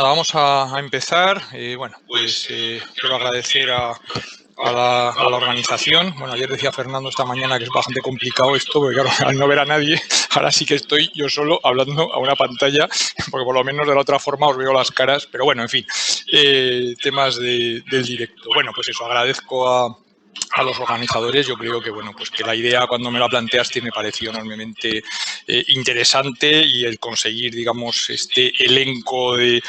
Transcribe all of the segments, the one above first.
nada, vamos a empezar. Bueno, pues quiero agradecer a la organización. Bueno, ayer decía Fernando esta mañana que es bastante complicado esto, porque claro, al no ver a nadie, ahora sí que estoy yo solo hablando a una pantalla, porque por lo menos de la otra forma os veo las caras, pero bueno, en fin, temas del directo. Bueno, pues eso, agradezco a los organizadores. Yo creo que bueno, pues que la idea cuando me la planteaste me pareció enormemente interesante, y el conseguir, digamos, este elenco de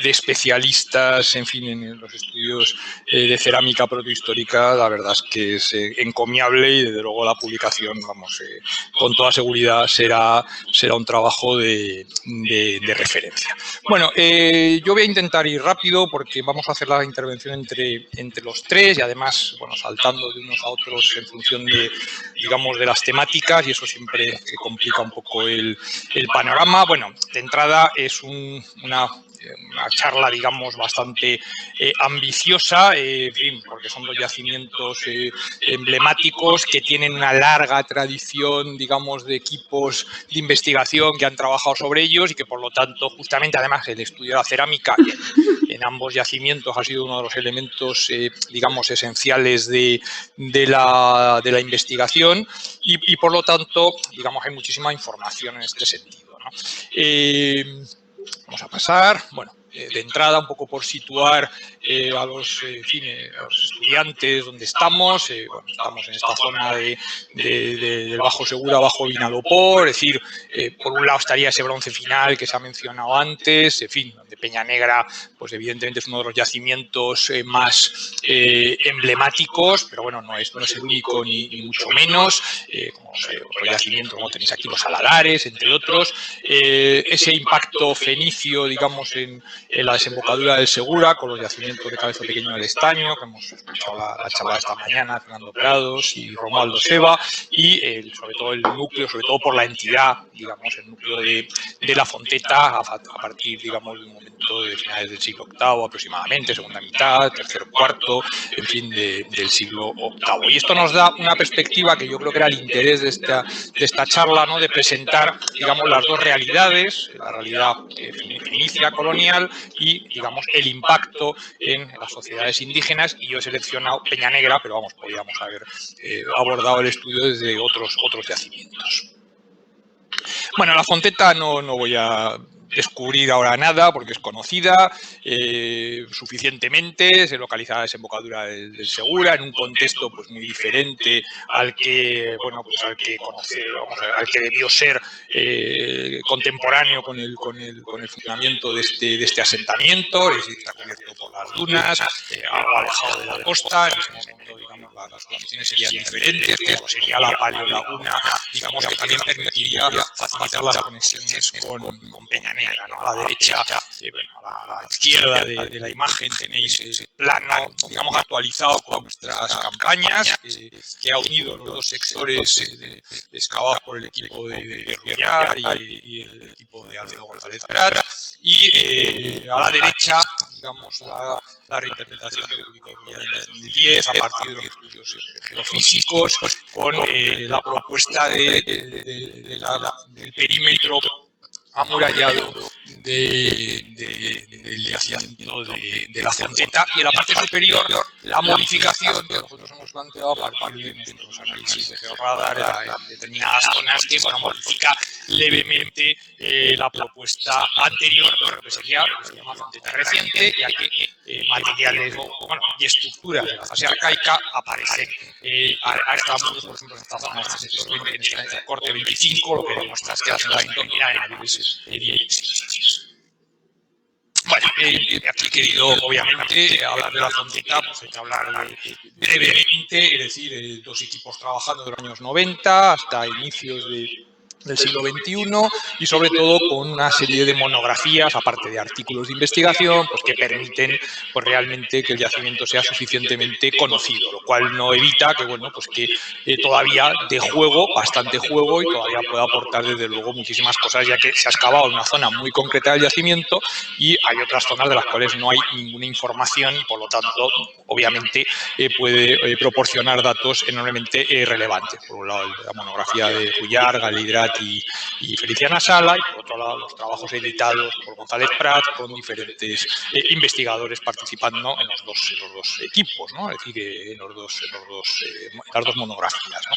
especialistas, en fin, en los estudios de cerámica protohistórica, la verdad es que es encomiable, y desde luego la publicación, vamos, con toda seguridad será un trabajo de referencia. Bueno, yo voy a intentar ir rápido porque vamos a hacer la intervención entre los tres, y además, bueno, saltando de unos a otros en función de, digamos, de las temáticas, y eso siempre complica un poco el panorama. Bueno, de entrada es una charla, digamos, bastante ambiciosa, en fin, porque son dos yacimientos emblemáticos que tienen una larga tradición, digamos, de equipos de investigación que han trabajado sobre ellos, y que por lo tanto, justamente, además, el estudio de la cerámica en ambos yacimientos ha sido uno de los elementos, digamos, esenciales de la investigación, y por lo tanto, digamos, hay muchísima información en este sentido, ¿no? Vamos a pasar, bueno, de entrada, un poco por situar a los estudiantes donde estamos. Bueno, estamos en esta zona del Bajo Segura, Bajo Vinalopó, es decir, por un lado estaría ese bronce final que se ha mencionado antes, en fin, donde Peña Negra, pues evidentemente es uno de los yacimientos más emblemáticos, pero bueno, no es el único ni mucho menos, como otros yacimientos, como tenéis aquí los Aladares, entre otros. Ese impacto fenicio, digamos, en la desembocadura del Segura, con los yacimientos de Cabezo Pequeño del Estaño, que hemos escuchado la charla esta mañana, Fernando Prados y Romualdo Seba, y sobre todo el núcleo, sobre todo por la entidad, digamos, el núcleo de la Fonteta, a partir, digamos, de un momento de finales del siglo VIII aproximadamente, segunda mitad, tercer, cuarto, en fin, del siglo VIII. Y esto nos da una perspectiva que yo creo que era el interés de esta charla, ¿no?, de presentar, digamos, las dos realidades, la realidad fenicia, colonial, y, digamos, el impacto en las sociedades indígenas. Y yo he seleccionado Peña Negra, pero vamos, podríamos haber abordado el estudio desde otros yacimientos. Bueno, la Fonteta no voy a descubrir ahora nada, porque es conocida suficientemente. Se localiza la desembocadura del Segura, en un contexto pues muy diferente al que, bueno, pues al que al que debió ser contemporáneo con el funcionamiento de este asentamiento. Es decir, está cubierto por las dunas, algo alejado de la costa. En ese momento, digamos, las condiciones serían diferentes, como sería la paleolaguna, digamos, que también permitiría facilitar las conexiones con Peña Negra, ¿no? A la derecha, a la izquierda de la imagen tenéis ese plano, digamos, actualizado con nuestras campañas, que ha unido los dos sectores excavados por el equipo de Rullar y el equipo de Alfredo González Prat, y a la derecha, digamos, la reinterpretación que publicó Rullar en 2010 a partir de los estudios geofísicos, con la propuesta del perímetro amurallado del yacimiento de la Fonteta, y en la parte superior la modificación que nosotros hemos planteado a partir de nuestros análisis de georradar en determinadas zonas, que modifica levemente la propuesta anterior, que sería lo que se llama Fonteta reciente, ya que materiales y estructuras de la fase arcaica aparecen a estamos, por ejemplo, en esta zona, en este corte 25, lo que demuestra es que la asentamiento era en niveles 10. Bueno, aquí he querido, obviamente, hablar de la Fonteta, pues hay que hablar brevemente, es decir, dos equipos trabajando de los años 90 hasta inicios del siglo XXI, y sobre todo con una serie de monografías, aparte de artículos de investigación, pues que permiten pues realmente que el yacimiento sea suficientemente conocido, lo cual no evita que, bueno, pues que todavía de juego, bastante juego, y todavía pueda aportar desde luego muchísimas cosas, ya que se ha excavado en una zona muy concreta del yacimiento y hay otras zonas de las cuales no hay ninguna información, y por lo tanto, obviamente, puede proporcionar datos enormemente relevantes. Por un lado, la monografía de Rullar, Galidrat Prat y Feliciana Sala, y por otro lado los trabajos editados por González Prat con diferentes investigadores participando en los dos equipos, ¿no? Es decir, en las dos monografías, ¿no?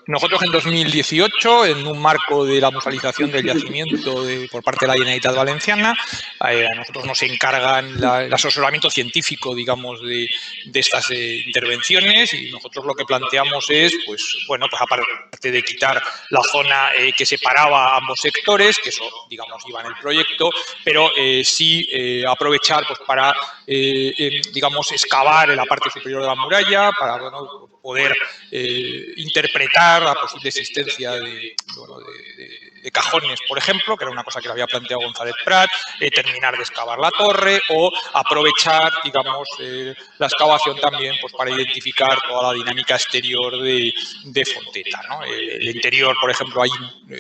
Nosotros en 2018, en un marco de la mutualización del yacimiento por parte de la Generalitat Valenciana, a nosotros nos encargan el asesoramiento científico, digamos, de estas intervenciones, y nosotros lo que planteamos es, pues aparte de quitar la zona que separaba ambos sectores, que eso, digamos, iba en el proyecto, pero sí aprovechar pues para, digamos, excavar en la parte superior de la muralla, para poder interpretar la posible existencia de cajones, por ejemplo, que era una cosa que le había planteado González Prat, terminar de excavar la torre o aprovechar, digamos, la excavación también pues para identificar toda la dinámica exterior de Fonteta, ¿no? El interior, por ejemplo, ahí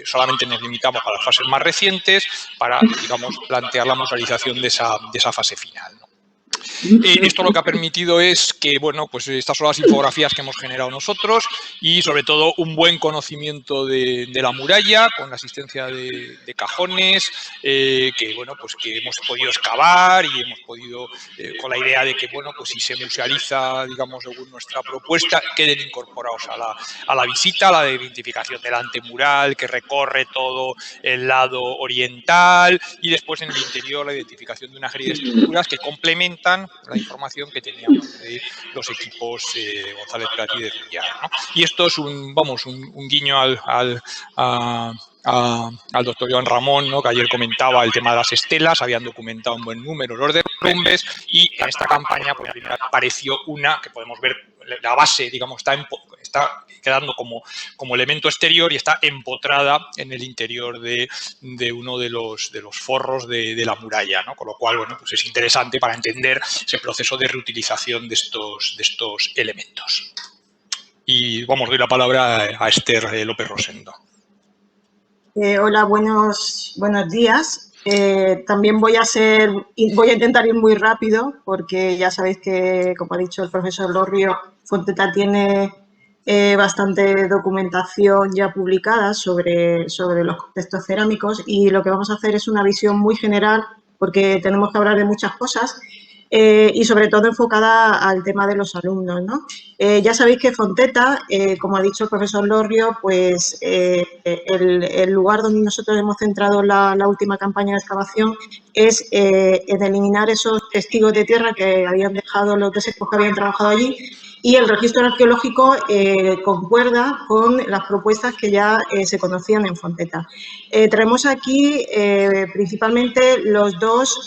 solamente nos limitamos a las fases más recientes para, digamos, plantear la mutualización de esa fase final, ¿no? Esto lo que ha permitido es que, bueno, pues estas son las infografías que hemos generado nosotros y, sobre todo, un buen conocimiento de la muralla con la asistencia de cajones que, bueno, pues que hemos podido excavar y hemos podido, con la idea de que, bueno, pues si se musealiza, digamos, según nuestra propuesta, queden incorporados a la visita, a la identificación del antemural que recorre todo el lado oriental, y después en el interior la identificación de una serie de estructuras que complementan la información que teníamos de los equipos González Prat y de Rullar, ¿no? Y esto es un guiño al doctor Joan Ramón, ¿no? Que ayer comentaba el tema de las estelas, habían documentado un buen número los derrumbes, y en esta campaña pues, apareció una que podemos ver, la base, digamos, está quedando como elemento exterior y está empotrada en el interior de uno de los forros de la muralla, ¿no? Con lo cual, bueno, pues es interesante para entender ese proceso de reutilización de estos elementos. Y vamos, doy la palabra a Esther López Rosendo. Hola, buenos días. También voy a intentar ir muy rápido porque ya sabéis que, como ha dicho el profesor Lorrio, Fonteta tiene bastante documentación ya publicada sobre los contextos cerámicos, y lo que vamos a hacer es una visión muy general porque tenemos que hablar de muchas cosas. Y sobre todo enfocada al tema de los alumnos, ¿no? Ya sabéis que Fonteta, como ha dicho el profesor Lorrio, pues el lugar donde nosotros hemos centrado la última campaña de excavación es en eliminar esos testigos de tierra que habían dejado los equipos que habían trabajado allí, y el registro arqueológico concuerda con las propuestas que ya se conocían en Fonteta. Traemos aquí principalmente las dos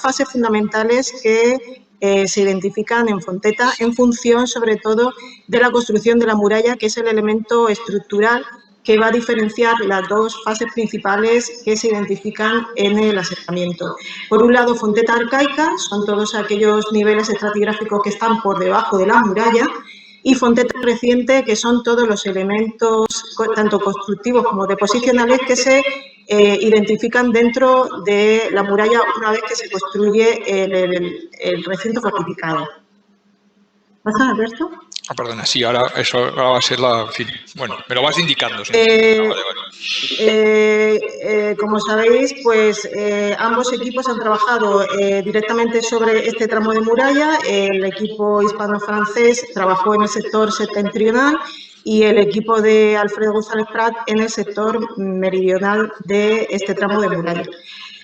fases fundamentales que se identifican en Fonteta en función, sobre todo, de la construcción de la muralla, que es el elemento estructural que va a diferenciar las dos fases principales que se identifican en el asentamiento. Por un lado, Fonteta arcaica, son todos aquellos niveles estratigráficos que están por debajo de la muralla, y Fonteta reciente, que son todos los elementos, tanto constructivos como deposicionales, que se identifican dentro de la muralla una vez que se construye el recinto fortificado. ¿Pasa, Alberto? Ah, perdona, sí, ahora va a ser la... En fin, bueno, me lo vas indicando. ¿Sí? Como sabéis, pues ambos equipos han trabajado directamente sobre este tramo de muralla. El equipo hispano-francés trabajó en el sector septentrional y el equipo de Alfredo González Prat en el sector meridional de este tramo de muralla.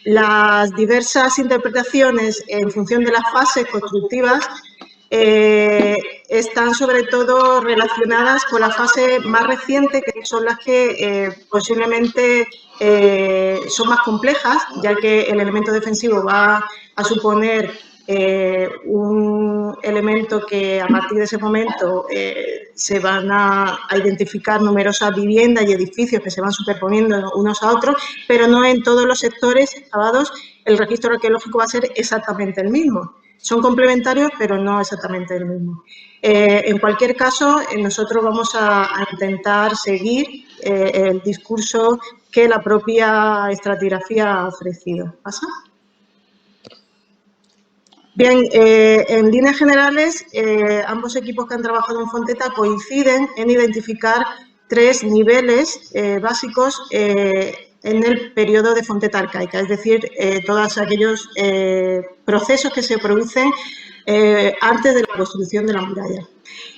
Las diversas interpretaciones en función de las fases constructivas están sobre todo relacionadas con la fase más reciente, que son las que posiblemente son más complejas, ya que el elemento defensivo va a suponer un elemento que a partir de ese momento se van a identificar numerosas viviendas y edificios que se van superponiendo unos a otros, pero no en todos los sectores excavados el registro arqueológico va a ser exactamente el mismo. Son complementarios, pero no exactamente el mismo. En cualquier caso, nosotros vamos a intentar seguir el discurso que la propia estratigrafía ha ofrecido. ¿Pasa? Bien, en líneas generales, ambos equipos que han trabajado en Fonteta coinciden en identificar 3 niveles básicos en el periodo de Fonteta arcaica, es decir, todos aquellos procesos que se producen antes de la construcción de la muralla.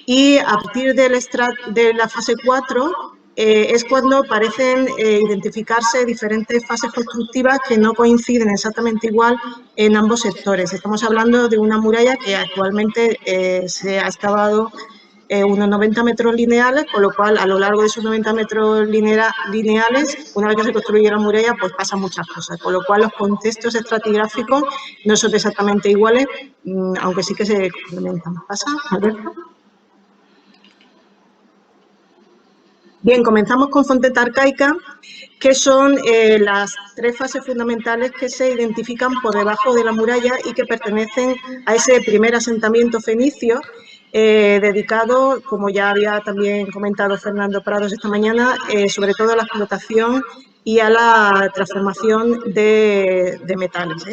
Y a partir de la fase 4 es cuando parecen identificarse diferentes fases constructivas que no coinciden exactamente igual en ambos sectores. Estamos hablando de una muralla que actualmente se ha excavado unos 90 metros lineales, con lo cual a lo largo de esos 90 metros lineales, una vez que se construye la muralla, pues pasan muchas cosas, con lo cual los contextos estratigráficos no son exactamente iguales, aunque sí que se complementan. ¿Pasa, Alberto? Bien, comenzamos con Fonteta arcaica, que son las 3 fases fundamentales que se identifican por debajo de la muralla y que pertenecen a ese primer asentamiento fenicio dedicado, como ya había también comentado Fernando Prados esta mañana, sobre todo a la explotación y a la transformación de metales.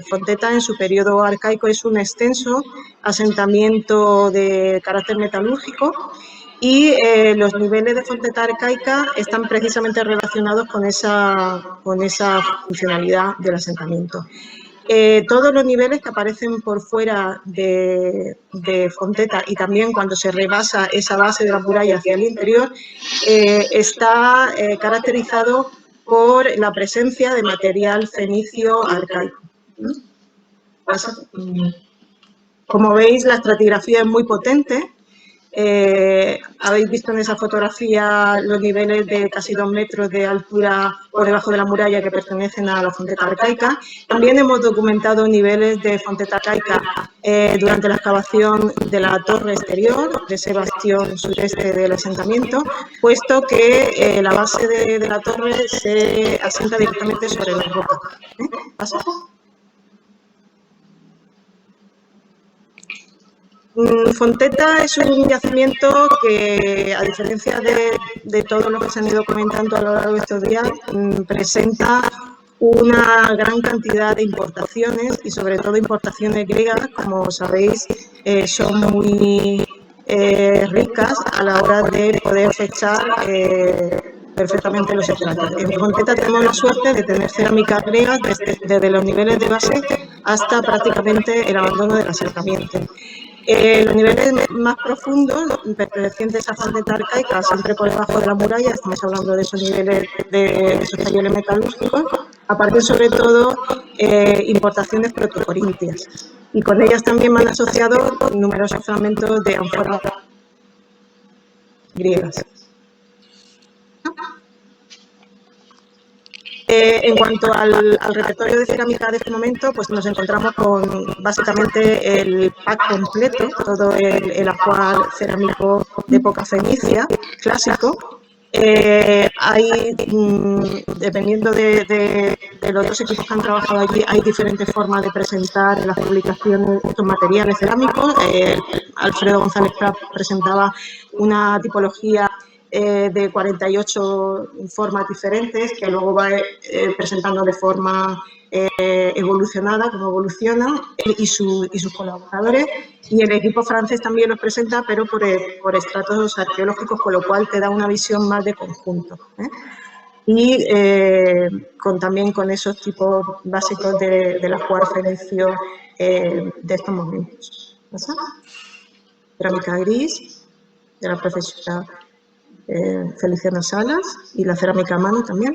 Fonteta en su periodo arcaico es un extenso asentamiento de carácter metalúrgico y los niveles de Fonteta arcaica están precisamente relacionados con esa funcionalidad del asentamiento. Todos los niveles que aparecen por fuera de Fonteta y también cuando se rebasa esa base de la muralla hacia el interior, está caracterizado por la presencia de material fenicio arcaico. Como veis, la estratigrafía es muy potente. Habéis visto en esa fotografía los niveles de casi 2 metros de altura por debajo de la muralla que pertenecen a la Fonteta arcaica. También hemos documentado niveles de Fonteta arcaica durante la excavación de la torre exterior, de ese bastión sureste del asentamiento, puesto que la base de la torre se asienta directamente sobre la roca. ¿Pasa? Fonteta es un yacimiento que, a diferencia de todo lo que se han ido comentando a lo largo de estos días, presenta una gran cantidad de importaciones y sobre todo importaciones griegas, como sabéis, son muy ricas a la hora de poder fechar perfectamente los estratos. En Fonteta tenemos la suerte de tener cerámicas griegas desde los niveles de base hasta prácticamente el abandono del asentamiento. Los niveles más profundos, pertenecientes a Fonteta arcaica, siempre por debajo de la muralla, estamos hablando de esos niveles de esos talleres metalúrgicos, aparecen sobre todo importaciones protocorintias y con ellas también van asociados numerosos fragmentos de ánforas griegas. En cuanto al repertorio de cerámica de este momento, pues nos encontramos con básicamente el pack completo, todo el ajuar cerámico de época fenicia, clásico. Hay, dependiendo de los dos equipos que han trabajado allí, hay diferentes formas de presentar en las publicaciones estos materiales cerámicos. Alfredo González Prat presentaba una tipología de 48 formas diferentes que luego va presentando de forma evolucionada, como evoluciona, y sus colaboradores. Y el equipo francés también los presenta, pero por estratos arqueológicos, con lo cual te da una visión más de conjunto. Y también con esos tipos básicos del ajuar fenicio de estos momentos. Cerámica gris, de la profesora Feliciana Salas, y la cerámica a mano también.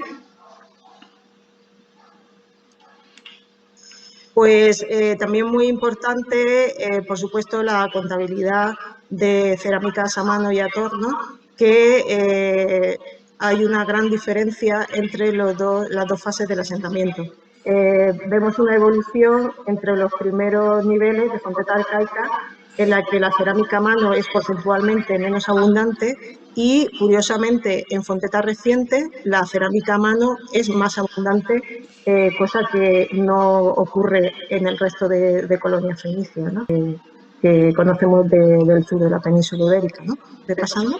Pues también muy importante, por supuesto, la contabilidad de cerámicas a mano y a torno, que hay una gran diferencia entre las dos fases del asentamiento. Vemos una evolución entre los primeros niveles de Fonteta arcaica, en la que la cerámica a mano es porcentualmente menos abundante y, curiosamente, en Fonteta reciente la cerámica a mano es más abundante, cosa que no ocurre en el resto de colonias fenicias, ¿no? que conocemos del sur de la península ibérica, ¿no? ¿Repasando?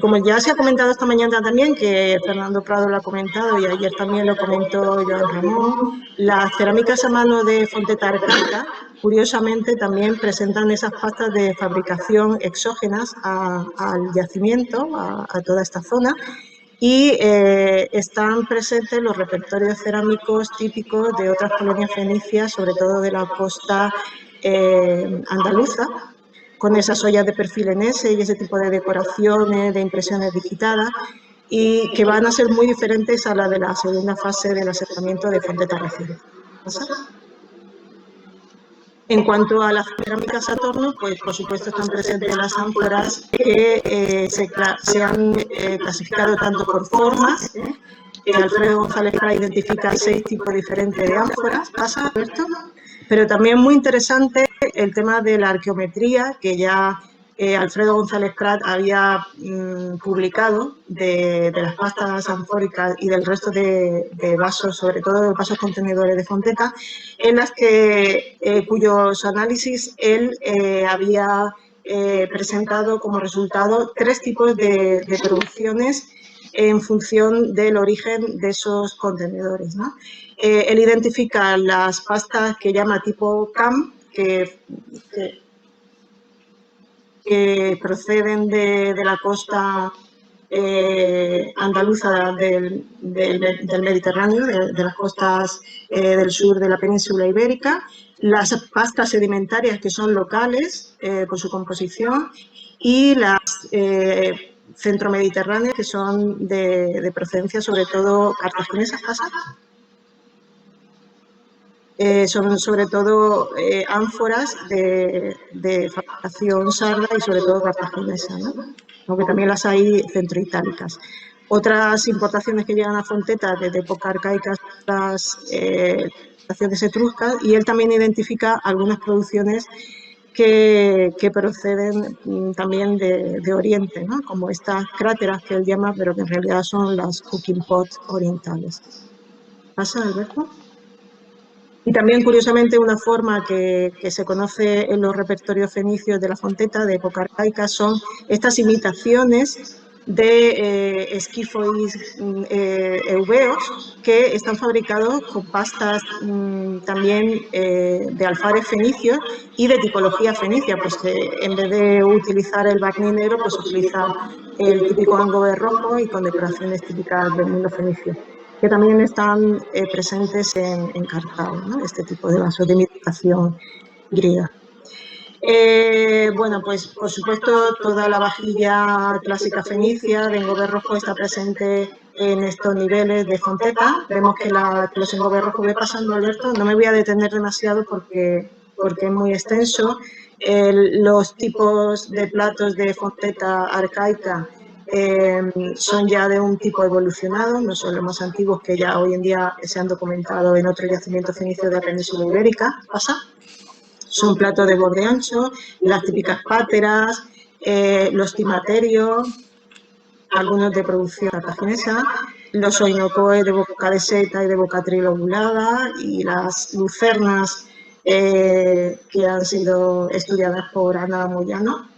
Como ya se ha comentado esta mañana también, que Fernando Prado lo ha comentado y ayer también lo comentó Joan Ramón, las cerámicas a mano de Fonteta Arcaica, curiosamente, también presentan esas pastas de fabricación exógenas al yacimiento, a toda esta zona, y están presentes los repertorios cerámicos típicos de otras colonias fenicias, sobre todo de la costa andaluza, con esas ollas de perfil en S y ese tipo de decoraciones, de impresiones digitadas, y que van a ser muy diferentes a la de la segunda fase del asentamiento de Fonteta Recinto. En cuanto a las cerámicas Saturno, pues por supuesto están presentes las ánforas que se han clasificado tanto por formas, Alfredo González Prat identifica 6 tipos diferentes de ánforas, ¿pasa, Alberto? Pero también muy interesante el tema de la arqueometría, que ya Alfredo González Prat había publicado de las pastas anfóricas y del resto de vasos, sobre todo de vasos contenedores de Fonteta, en las que cuyos análisis él había presentado como resultado 3 tipos de producciones en función del origen de esos contenedores, ¿no? Él identifica las pastas que llama tipo CAM, que proceden de la costa andaluza del Mediterráneo, de las costas del sur de la península ibérica, las pastas sedimentarias que son locales por su composición y las centromediterráneas que son de procedencia sobre todo cartaginesa. Son sobre todo ánforas de fabricación sarda y sobre todo cartaginesa, ¿no? Aunque también las hay centroitálicas. Otras importaciones que llegan a Fonteta desde época arcaica son las importaciones etruscas, y él también identifica algunas producciones que proceden también de Oriente, ¿no? Como estas cráteras que él llama, pero que en realidad son las cooking pot orientales. ¿Pasa, Alberto? Y también, curiosamente, una forma que se conoce en los repertorios fenicios de la Fonteta de época arcaica son estas imitaciones de esquifois eubeos que están fabricados con pastas también de alfares fenicios y de tipología fenicia, pues en vez de utilizar el barniz negro, pues utiliza el típico angobe rojo y con decoraciones típicas del mundo fenicio, que también están presentes en Cartago, ¿no? Este tipo de vasos de imitación griega. Bueno, pues por supuesto toda la vajilla clásica fenicia de engobe rojo está presente en estos niveles de Fonteta. Vemos que los engobe rojos ve pasando, Alberto. No me voy a detener demasiado porque es muy extenso. Los tipos de platos de Fonteta arcaica son ya de un tipo evolucionado, no son los más antiguos que ya hoy en día se han documentado en otros yacimientos fenicios de la península ibérica. ¿Pasa? Son platos de borde ancho, las típicas páteras, los timaterios, algunos de producción cartaginesa, los oinocoes de boca de seta y de boca trilobulada, y las lucernas que han sido estudiadas por Ana Moyano.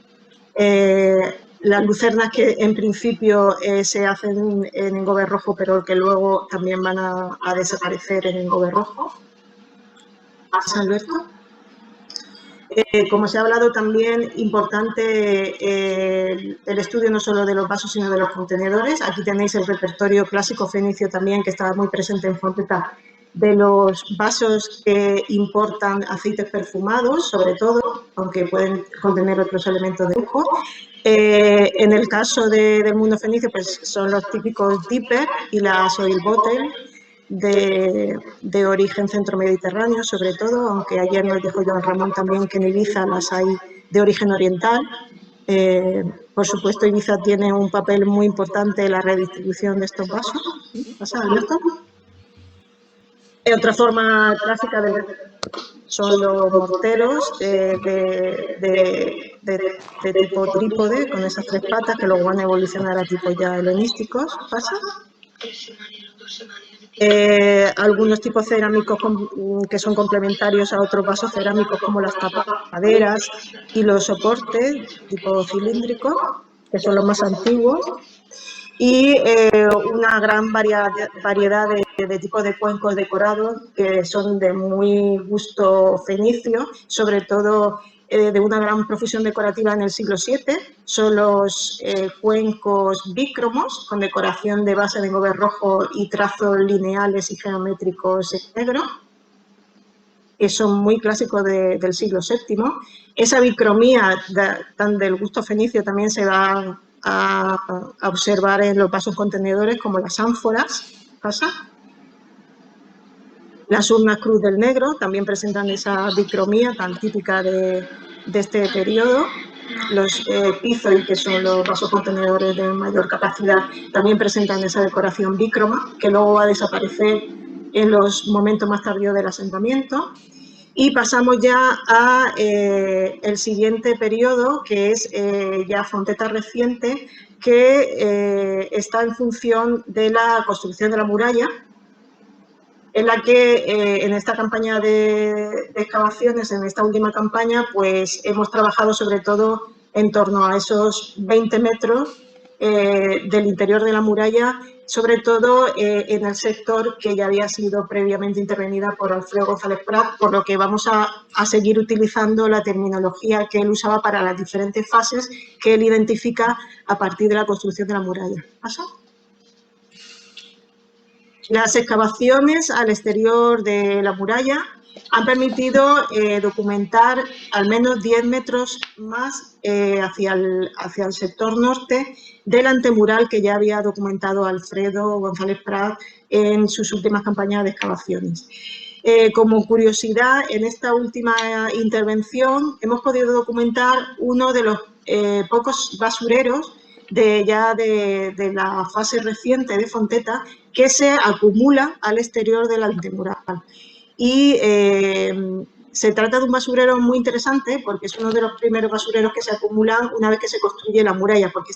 Las lucernas que en principio se hacen en engobe rojo, pero que luego también van a desaparecer en engobe rojo. ¿Pasa, Alberto? Como se ha hablado también, importante el estudio no solo de los vasos, sino de los contenedores. Aquí tenéis el repertorio clásico fenicio también, que estaba muy presente en Fonteta, de los vasos que importan aceites perfumados, sobre todo, aunque pueden contener otros elementos de lujo. En el caso del mundo fenicio, pues son los típicos dipper y las oil bottle, de origen centro-mediterráneo, sobre todo, aunque ayer nos dijo Joan Ramón también que en Ibiza las hay de origen oriental. Por supuesto, Ibiza tiene un papel muy importante en la redistribución de estos vasos. ¿Pasa, Alberto? Otra forma clásica son los morteros de tipo trípode, con esas 3 patas que luego van a evolucionar a tipos ya helenísticos. ¿Pasa? Algunos tipos cerámicos que son complementarios a otros vasos cerámicos, como las tapaderas y los soportes tipo cilíndrico. que son los más antiguos, y una gran variedad de tipos de cuencos decorados que son de muy gusto fenicio, sobre todo de una gran profusión decorativa en el siglo VII. Son los cuencos bícromos, con decoración de base de engobe rojo y trazos lineales y geométricos en negro, que son muy clásicos del siglo VII. Esa bicromía tan del gusto fenicio también se va a observar en los vasos contenedores, como las ánforas. Las urnas Cruz del Negro también presentan esa bicromía tan típica de este periodo. Los pizoi, que son los vasos contenedores de mayor capacidad, también presentan esa decoración bícroma, que luego va a desaparecer en los momentos más tardíos del asentamiento. Y pasamos ya a el siguiente periodo, que es ya Fonteta reciente, que está en función de la construcción de la muralla, en la que en esta campaña de excavaciones, en esta última campaña, pues hemos trabajado sobre todo en torno a esos 20 metros del interior de la muralla, sobre todo en el sector que ya había sido previamente intervenida por Alfredo González Prat, por lo que vamos a seguir utilizando la terminología que él usaba para las diferentes fases que él identifica a partir de la construcción de la muralla. ¿Pasa? Las excavaciones al exterior de la muralla han permitido documentar al menos 10 metros más hacia el sector norte del antemural que ya había documentado Alfredo González Prat en sus últimas campañas de excavaciones. Como curiosidad, en esta última intervención hemos podido documentar uno de los pocos basureros de la fase reciente de Fonteta que se acumula al exterior del antemural. Y se trata de un basurero muy interesante porque es uno de los primeros basureros que se acumulan una vez que se construye la muralla, porque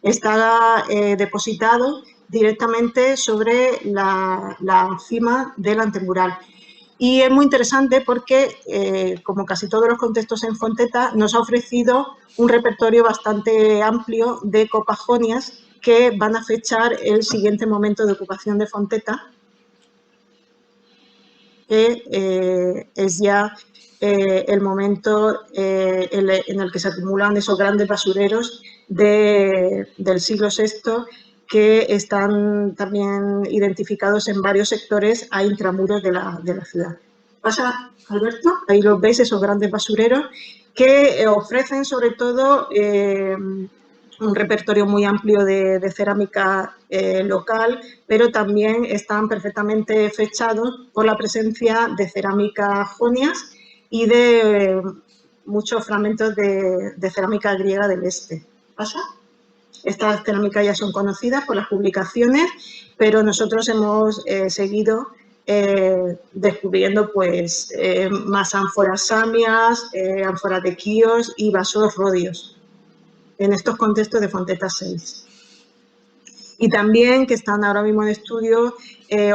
está depositado directamente sobre la cima del antemural. Y es muy interesante porque, como casi todos los contextos en Fonteta, nos ha ofrecido un repertorio bastante amplio de copas jonias que van a fechar el siguiente momento de ocupación de Fonteta, que es ya el momento en el que se acumulan esos grandes basureros del siglo VI, que están también identificados en varios sectores a intramuros de la ciudad. ¿Pasa, Alberto? Ahí los veis, esos grandes basureros que ofrecen sobre todo un repertorio muy amplio de cerámica local, pero también están perfectamente fechados por la presencia de cerámica jonias y de muchos fragmentos de cerámica griega del este. ¿Pasa? Estas cerámicas ya son conocidas por las publicaciones, pero nosotros hemos seguido descubriendo pues, más ánforas samias, ánforas de Quíos y vasos rodios en estos contextos de Fonteta 6. Y también que están ahora mismo en estudio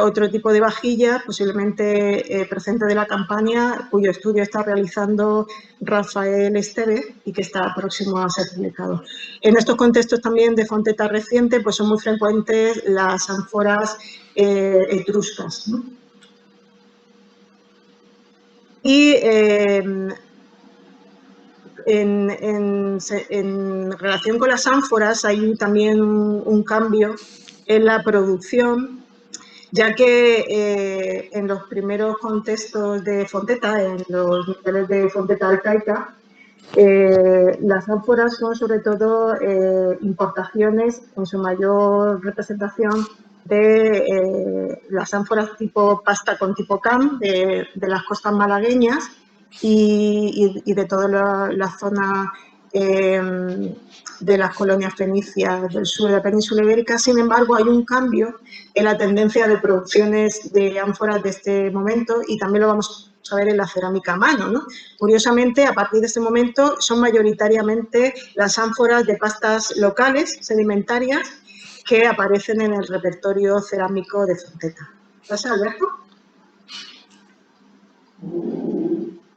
otro tipo de vajilla, posiblemente presente de la campaña, cuyo estudio está realizando Rafael Esteve y que está próximo a ser publicado. En estos contextos también de Fonteta reciente, pues son muy frecuentes las ánforas etruscas, ¿no? Y en relación con las ánforas hay también un cambio en la producción, ya que en los primeros contextos de Fonteta, en los niveles de Fonteta arcaica, las ánforas son sobre todo importaciones en su mayor representación de las ánforas tipo pasta con tipo cam de las costas malagueñas y de toda la zona de las colonias fenicias del sur de la península ibérica. Sin embargo, hay un cambio en la tendencia de producciones de ánforas de este momento y también lo vamos a ver en la cerámica a mano, ¿no? Curiosamente, a partir de este momento son mayoritariamente las ánforas de pastas locales, sedimentarias, que aparecen en el repertorio cerámico de Fonteta. ¿Pasa, Alberto?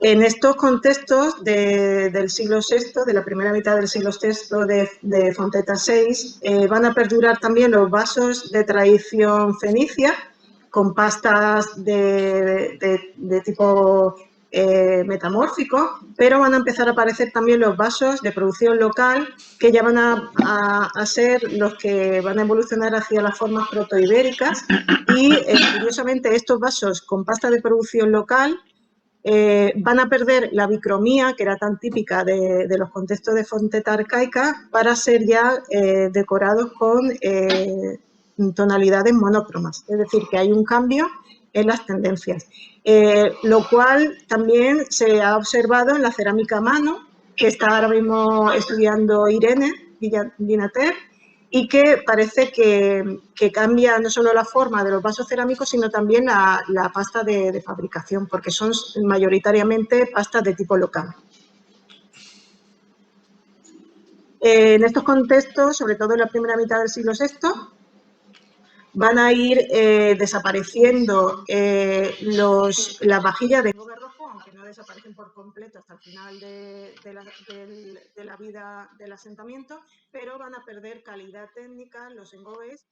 En estos contextos del siglo VI, de la primera mitad del siglo VI de Fonteta VI, van a perdurar también los vasos de tradición fenicia, con pastas de tipo metamórfico, pero van a empezar a aparecer también los vasos de producción local, que ya van a ser los que van a evolucionar hacia las formas protoibéricas. Y, curiosamente, estos vasos con pasta de producción local van a perder la bicromía, que era tan típica de los contextos de Fonteta arcaica, para ser ya decorados con tonalidades monócromas. Es decir, que hay un cambio en las tendencias. Lo cual también se ha observado en la cerámica a mano, que está ahora mismo estudiando Irene Vinater, y que parece que cambia no solo la forma de los vasos cerámicos, sino también la pasta de fabricación, porque son mayoritariamente pastas de tipo local. En estos contextos, sobre todo en la primera mitad del siglo VI, van a ir desapareciendo las vajillas de engobe rojo, aunque no desaparecen por completo hasta el final de la vida del asentamiento, pero van a perder calidad técnica los engobes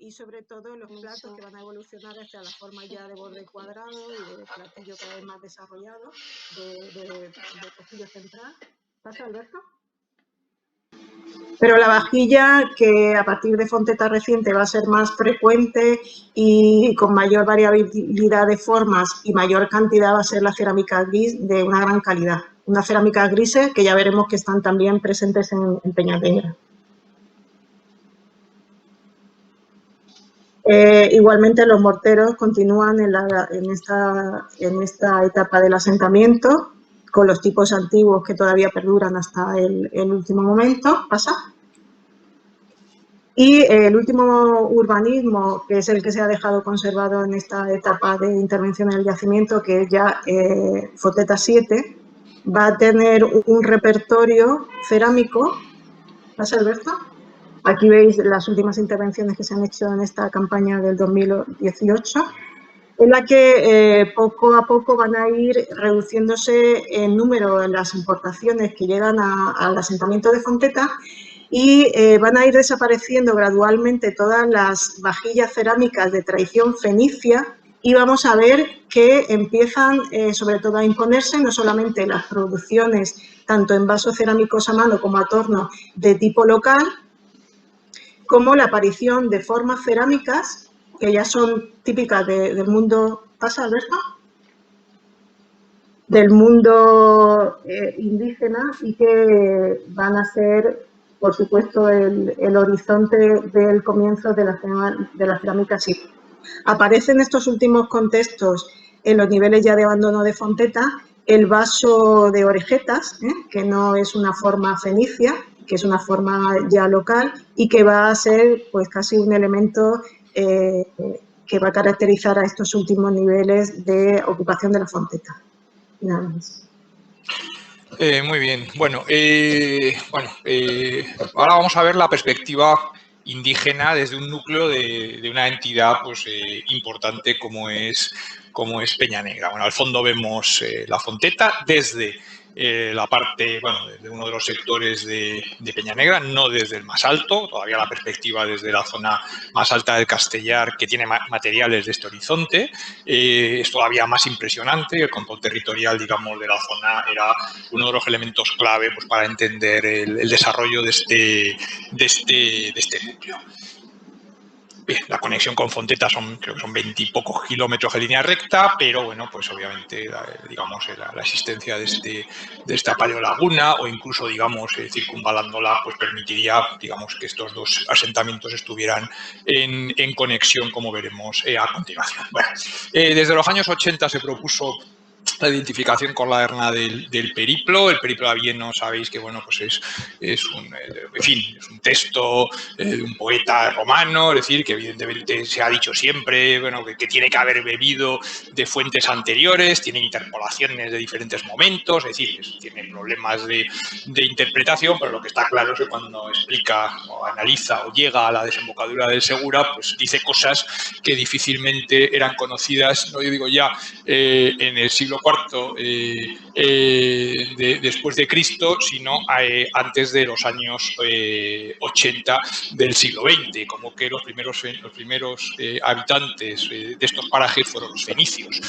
y sobre todo los platos, que van a evolucionar hacia la forma ya de borde cuadrado y de platillo cada vez más desarrollado, de pocillo central. ¿Pasa, Alberto? Pero la vajilla, que a partir de Fonteta reciente va a ser más frecuente y con mayor variabilidad de formas y mayor cantidad, va a ser la cerámica gris de una gran calidad. Una cerámica grises que ya veremos que están también presentes en Peñanegra. Igualmente, los morteros continúan en esta etapa del asentamiento, con los tipos antiguos que todavía perduran hasta el último momento. ¿Pasa? Y el último urbanismo, que es el que se ha dejado conservado en esta etapa de intervención en el yacimiento, que es ya Fonteta 7, va a tener un repertorio cerámico. ¿Pasa, Alberto? Aquí veis las últimas intervenciones que se han hecho en esta campaña del 2018, en la que poco a poco van a ir reduciéndose en número en las importaciones que llegan al asentamiento de Fonteta, y van a ir desapareciendo gradualmente todas las vajillas cerámicas de tradición fenicia, y vamos a ver que empiezan sobre todo a imponerse no solamente las producciones tanto en vasos cerámicos a mano como a torno de tipo local, como la aparición de formas cerámicas que ya son típicas del mundo. ¿Pasa, Alberto? Del mundo indígena, y que van a ser, por supuesto, el horizonte del comienzo de la cerámica sí. Aparecen estos últimos contextos en los niveles ya de abandono de Fonteta el vaso de orejetas, que no es una forma fenicia, que es una forma ya local y que va a ser pues casi un elemento que va a caracterizar a estos últimos niveles de ocupación de la Fonteta. Nada más. Muy bien. Bueno, ahora vamos a ver la perspectiva indígena desde un núcleo de una entidad pues, importante como es Peñanegra. Bueno, al fondo vemos la Fonteta desde la parte, bueno, de uno de los sectores de Peñanegra, no desde el más alto, todavía la perspectiva desde la zona más alta del Castellar, que tiene materiales de este horizonte, es todavía más impresionante. El control territorial, digamos, de la zona era uno de los elementos clave pues, para entender el desarrollo de este núcleo. Bien, la conexión con Fonteta creo que son 20 y pocos kilómetros de línea recta, pero bueno, pues obviamente, digamos, la existencia de esta paleolaguna o incluso, digamos, circunvalándola, pues permitiría, digamos, que estos dos asentamientos estuvieran en conexión, como veremos a continuación. Bueno, desde los años 80 se propuso la identificación con la herna del periplo. El periplo avieno, sabéis que bueno, pues es un texto de un poeta romano, es decir, que evidentemente se ha dicho siempre, bueno, que tiene que haber bebido de fuentes anteriores, tiene interpolaciones de diferentes momentos, es decir, tiene problemas de interpretación, pero lo que está claro es que cuando explica o analiza o llega a la desembocadura del Segura, pues dice cosas que difícilmente eran conocidas, no yo digo ya, en el siglo IV, IV después de Cristo, sino antes de los años 80 del siglo XX, como que los primeros habitantes de estos parajes fueron los fenicios.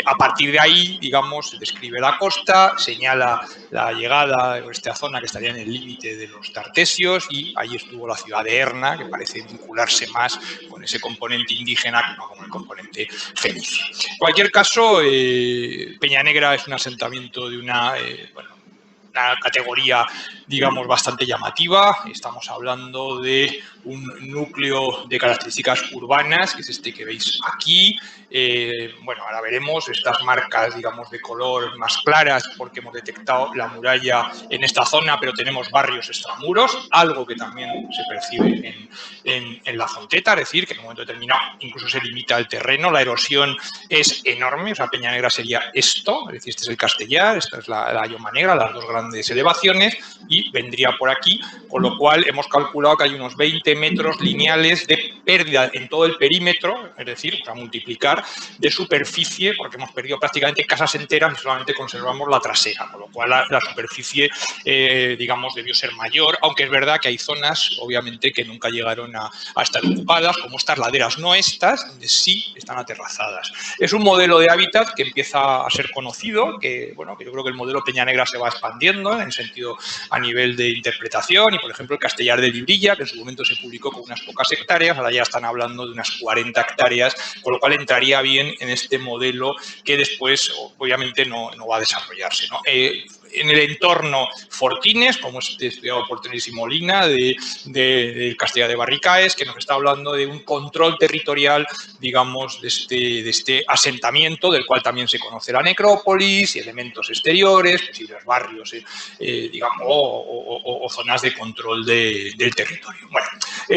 A partir de ahí, digamos, describe la costa, señala la llegada a esta zona que estaría en el límite de los tartesios, y ahí estuvo la ciudad de Erna, que parece vincularse más con ese componente indígena que no con el componente fenicio. En cualquier caso, Peñanegra es un asentamiento de una categoría, digamos, bastante llamativa. Estamos hablando de un núcleo de características urbanas, que es este que veis aquí. Bueno, ahora veremos estas marcas, digamos, de color más claras porque hemos detectado la muralla en esta zona, pero tenemos barrios extramuros, algo que también se percibe en la Fonteta, es decir, que en un momento determinado incluso se limita el terreno, la erosión es enorme, o sea, Peñanegra sería esto, es decir, este es el Castellar, esta es la Lloma Negra, las dos grandes elevaciones, y vendría por aquí, con lo cual hemos calculado que hay unos 20 metros lineales de pérdida en todo el perímetro, es decir, para multiplicar, de superficie, porque hemos perdido prácticamente casas enteras y solamente conservamos la trasera, con lo cual la superficie, digamos, debió ser mayor, aunque es verdad que hay zonas, obviamente, que nunca llegaron a estar ocupadas, como estas laderas, no estas, donde sí están aterrazadas. Es un modelo de hábitat que empieza a ser conocido, que, bueno, que yo creo que el modelo Peñanegra se va expandiendo en el sentido a nivel de interpretación, y por ejemplo el Castellar de Librilla, que en su momento se publicó con unas pocas hectáreas, ahora ya están hablando de unas 40 hectáreas, con lo cual entraría bien en este modelo que después obviamente no va a desarrollarse, ¿no? En el entorno Fortines, como estudiado por Tenis y Molina, del Castellar de Barricaes, que nos está hablando de un control territorial, digamos, de este asentamiento, del cual también se conoce la necrópolis y elementos exteriores, posibles barrios, digamos, o zonas de control del territorio. Bueno,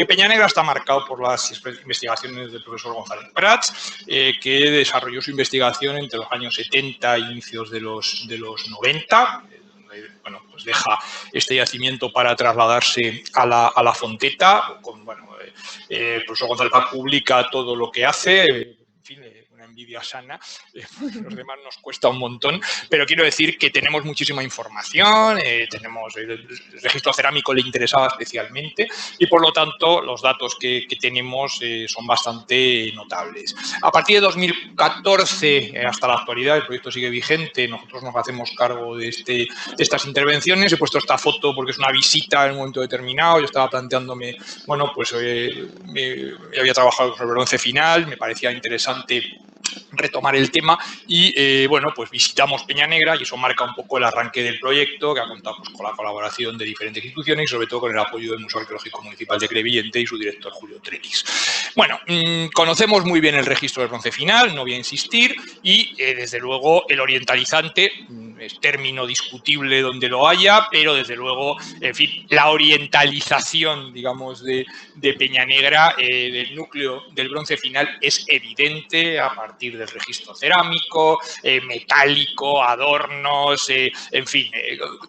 Peñanegra está marcado por las investigaciones del profesor González Prats, que desarrolló su investigación entre los años 70 e inicios de los 90, bueno, pues deja este yacimiento para trasladarse a la Fonteta. El profesor González publica todo lo que hace, en fin, una envidia sana, los demás nos cuesta un montón, pero quiero decir que tenemos muchísima información, tenemos el registro cerámico le interesaba especialmente, y por lo tanto los datos que tenemos son bastante notables. A partir de 2014 hasta la actualidad el proyecto sigue vigente, nosotros nos hacemos cargo de estas intervenciones. He puesto esta foto porque es una visita en un momento determinado, yo estaba planteándome, bueno, pues había trabajado sobre el bronce final, me parecía interesante retomar el tema y bueno, pues visitamos Peñanegra y eso marca un poco el arranque del proyecto, que ha contado pues, con la colaboración de diferentes instituciones y sobre todo con el apoyo del Museo Arqueológico Municipal de Crevillente y su director Julio Trelis. Bueno, conocemos muy bien el registro del bronce final, no voy a insistir, y desde luego el orientalizante es término discutible donde lo haya, pero desde luego, en fin, la orientalización, digamos, de Peñanegra, del núcleo del bronce final es evidente a partir del registro cerámico, metálico, adornos, en fin,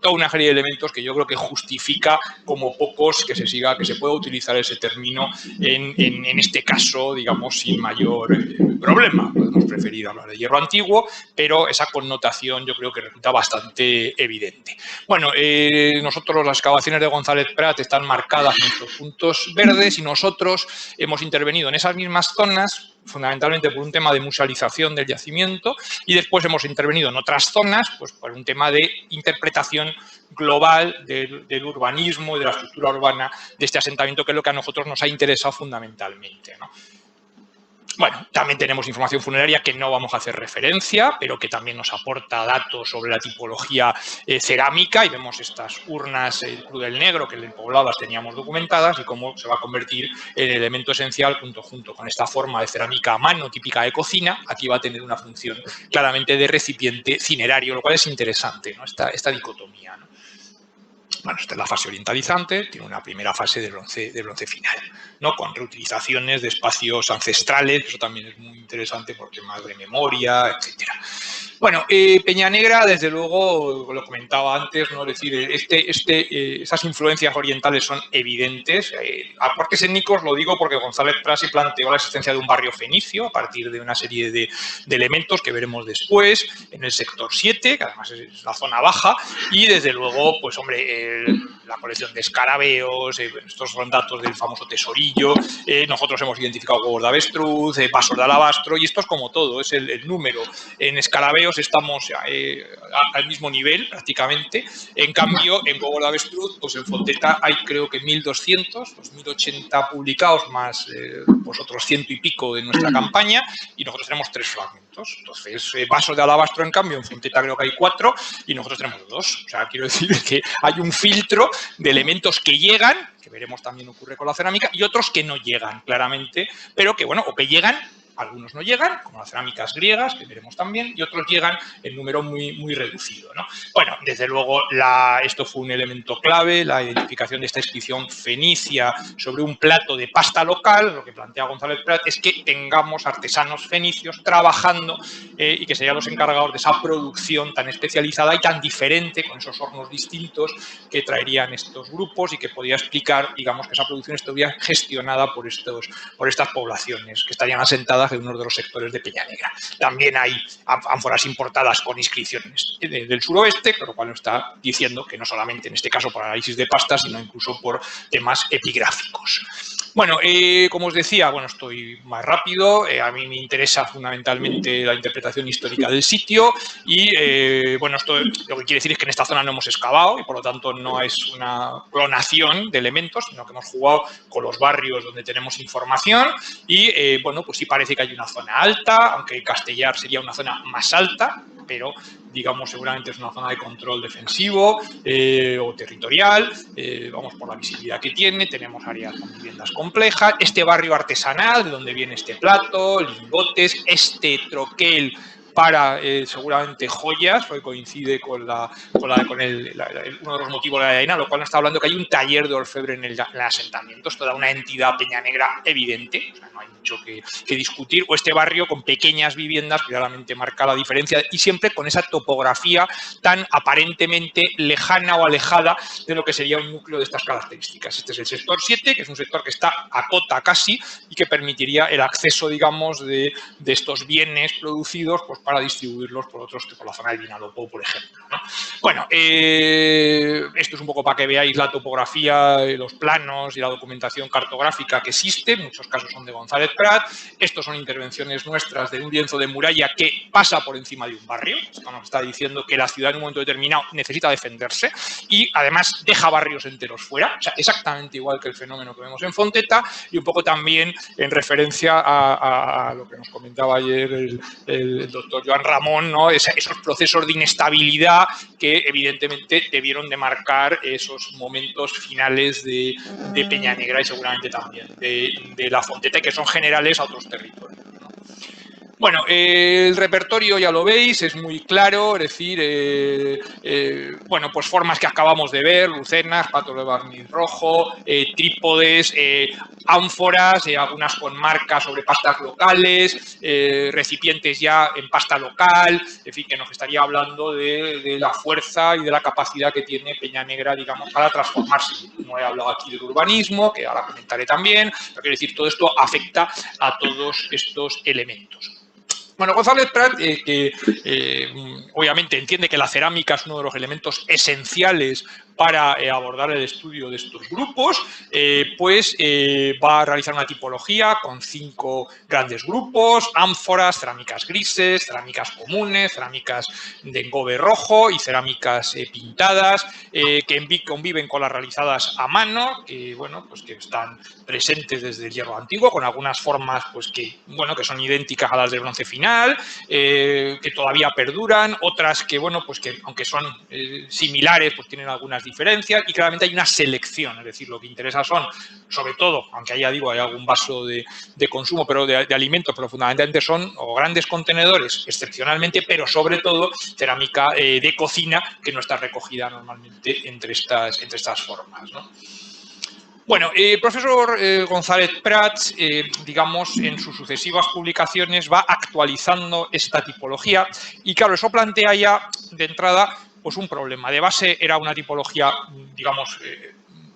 toda una serie de elementos que yo creo que justifica como pocos que se pueda utilizar ese término en este caso, digamos, sin mayor problema. Podemos preferir hablar de hierro antiguo, pero esa connotación yo creo que resulta bastante evidente. Bueno, nosotros las excavaciones de González Prat están marcadas en estos puntos verdes y nosotros hemos intervenido en esas mismas zonas fundamentalmente por un tema de musealización del yacimiento y después hemos intervenido en otras zonas pues por un tema de interpretación global del urbanismo y de la estructura urbana de este asentamiento, que es lo que a nosotros nos ha interesado fundamentalmente, ¿no? Bueno, también tenemos información funeraria que no vamos a hacer referencia, pero que también nos aporta datos sobre la tipología cerámica, y vemos estas urnas Cruz del Negro que en Poblado las teníamos documentadas y cómo se va a convertir en elemento esencial junto con esta forma de cerámica a mano típica de cocina. Aquí va a tener una función claramente de recipiente cinerario, lo cual es interesante, ¿no? Esta dicotomía, ¿no? Bueno, esta es la fase orientalizante, tiene una primera fase de bronce final, ¿no? Con reutilizaciones de espacios ancestrales, eso también es muy interesante por temas de memoria, etcétera. Bueno, Peña Negra, desde luego, lo comentaba antes, ¿no? Es decir, esas influencias orientales son evidentes. A parques étnicos lo digo porque González Prasi planteó la existencia de un barrio fenicio a partir de una serie de elementos que veremos después, en el sector 7, que además es la zona baja, y desde luego, pues hombre, la colección de escarabeos, estos son datos del famoso tesorillo, nosotros hemos identificado huevos de avestruz, vasos de alabastro, y esto es como todo, es el número. En escarabeos estamos al mismo nivel prácticamente. En cambio, en huevos de avestruz, pues en Fonteta hay creo que 1.200, los 1.080 publicados más pues otros 100 y pico de nuestra campaña, y nosotros tenemos 3 fragmentos. Entonces, vasos de alabastro, en cambio, en Fonteta creo que hay 4 y nosotros tenemos 2. O sea, quiero decir que hay un filtro de elementos que llegan, que veremos también ocurre con la cerámica, y otros que no llegan, claramente, pero que, bueno, o que llegan, algunos no llegan, como las cerámicas griegas, que veremos también, y otros llegan en número muy reducido, ¿no? Bueno, desde luego, esto fue un elemento clave, la identificación de esta inscripción fenicia sobre un plato de pasta local. Lo que plantea González Prat es que tengamos artesanos fenicios trabajando y que serían los encargados de esa producción tan especializada y tan diferente, con esos hornos distintos que traerían estos grupos, y que podía explicar, digamos, que esa producción estuviera gestionada por estas poblaciones que estarían asentadas en uno de los sectores de Peña Negra. También hay ánforas importadas con inscripciones del suroeste, con lo cual nos está diciendo que no solamente en este caso por análisis de pastas, sino incluso por temas epigráficos. Bueno, como os decía, bueno, estoy más rápido. A mí me interesa fundamentalmente la interpretación histórica del sitio y, bueno, esto lo que quiere decir es que en esta zona no hemos excavado y por lo tanto no es una clonación de elementos, sino que hemos jugado con los barrios donde tenemos información y, bueno, pues sí parece que hay una zona alta, aunque Castellar sería una zona más alta, pero digamos seguramente es una zona de control defensivo o territorial, vamos por la visibilidad que tiene, tenemos áreas con viviendas complejas, este barrio artesanal de donde viene este plato, lingotes, este troquel para seguramente joyas, porque coincide con uno de los motivos de la arena, lo cual nos está hablando que hay un taller de orfebre en el asentamiento. Esto da una entidad Peña Negra evidente, o sea, no hay mucho que discutir, o este barrio con pequeñas viviendas claramente marca la diferencia y siempre con esa topografía tan aparentemente lejana o alejada de lo que sería un núcleo de estas características. Este es el sector 7, que es un sector que está a cota casi y que permitiría el acceso, digamos, de estos bienes producidos pues, para distribuirlos por la zona del Vinalopó, por ejemplo, ¿no? Bueno, esto es un poco para que veáis la topografía, los planos y la documentación cartográfica que existe, en muchos casos son de González Prat. Estos son intervenciones nuestras de un lienzo de muralla que pasa por encima de un barrio. Esto nos está diciendo que la ciudad en un momento determinado necesita defenderse y además deja barrios enteros fuera, o sea, exactamente igual que el fenómeno que vemos en Fonteta, y un poco también en referencia a lo que nos comentaba ayer el doctor Joan Ramón, ¿no? Esos procesos de inestabilidad que evidentemente debieron de marcar esos momentos finales de Peña Negra y seguramente también de la Fonteta, que son generales a otros territorios, ¿no? Bueno, el repertorio ya lo veis, es muy claro, es decir, bueno, pues formas que acabamos de ver, lucenas, pato de barniz rojo, trípodes, ánforas, algunas con marcas sobre pastas locales, recipientes ya en pasta local, en fin, que nos estaría hablando de la fuerza y de la capacidad que tiene Peña Negra, digamos, para transformarse. No he hablado aquí del urbanismo, que ahora comentaré también, pero quiero decir, todo esto afecta a todos estos elementos. Bueno, González Prat, que obviamente entiende que la cerámica es uno de los elementos esenciales para abordar el estudio de estos grupos, pues va a realizar una tipología con 5 grandes grupos: ánforas, cerámicas grises, cerámicas comunes, cerámicas de engobe rojo y cerámicas pintadas, que conviven con las realizadas a mano, que, bueno, pues que están presentes desde el hierro antiguo, con algunas formas pues que, bueno, que son idénticas a las del bronce final, que todavía perduran, otras que, bueno, pues que aunque son similares, pues tienen algunas diferencias, y claramente hay una selección, es decir, lo que interesa son, sobre todo, aunque haya, digo, hay algún vaso de consumo, pero de alimentos, pero fundamentalmente son o grandes contenedores, excepcionalmente, pero sobre todo cerámica de cocina, que no está recogida normalmente entre estas formas, ¿no? Bueno, el profesor González Prats, digamos, en sus sucesivas publicaciones va actualizando esta tipología y, claro, eso plantea ya de entrada pues un problema. De base era una tipología, digamos,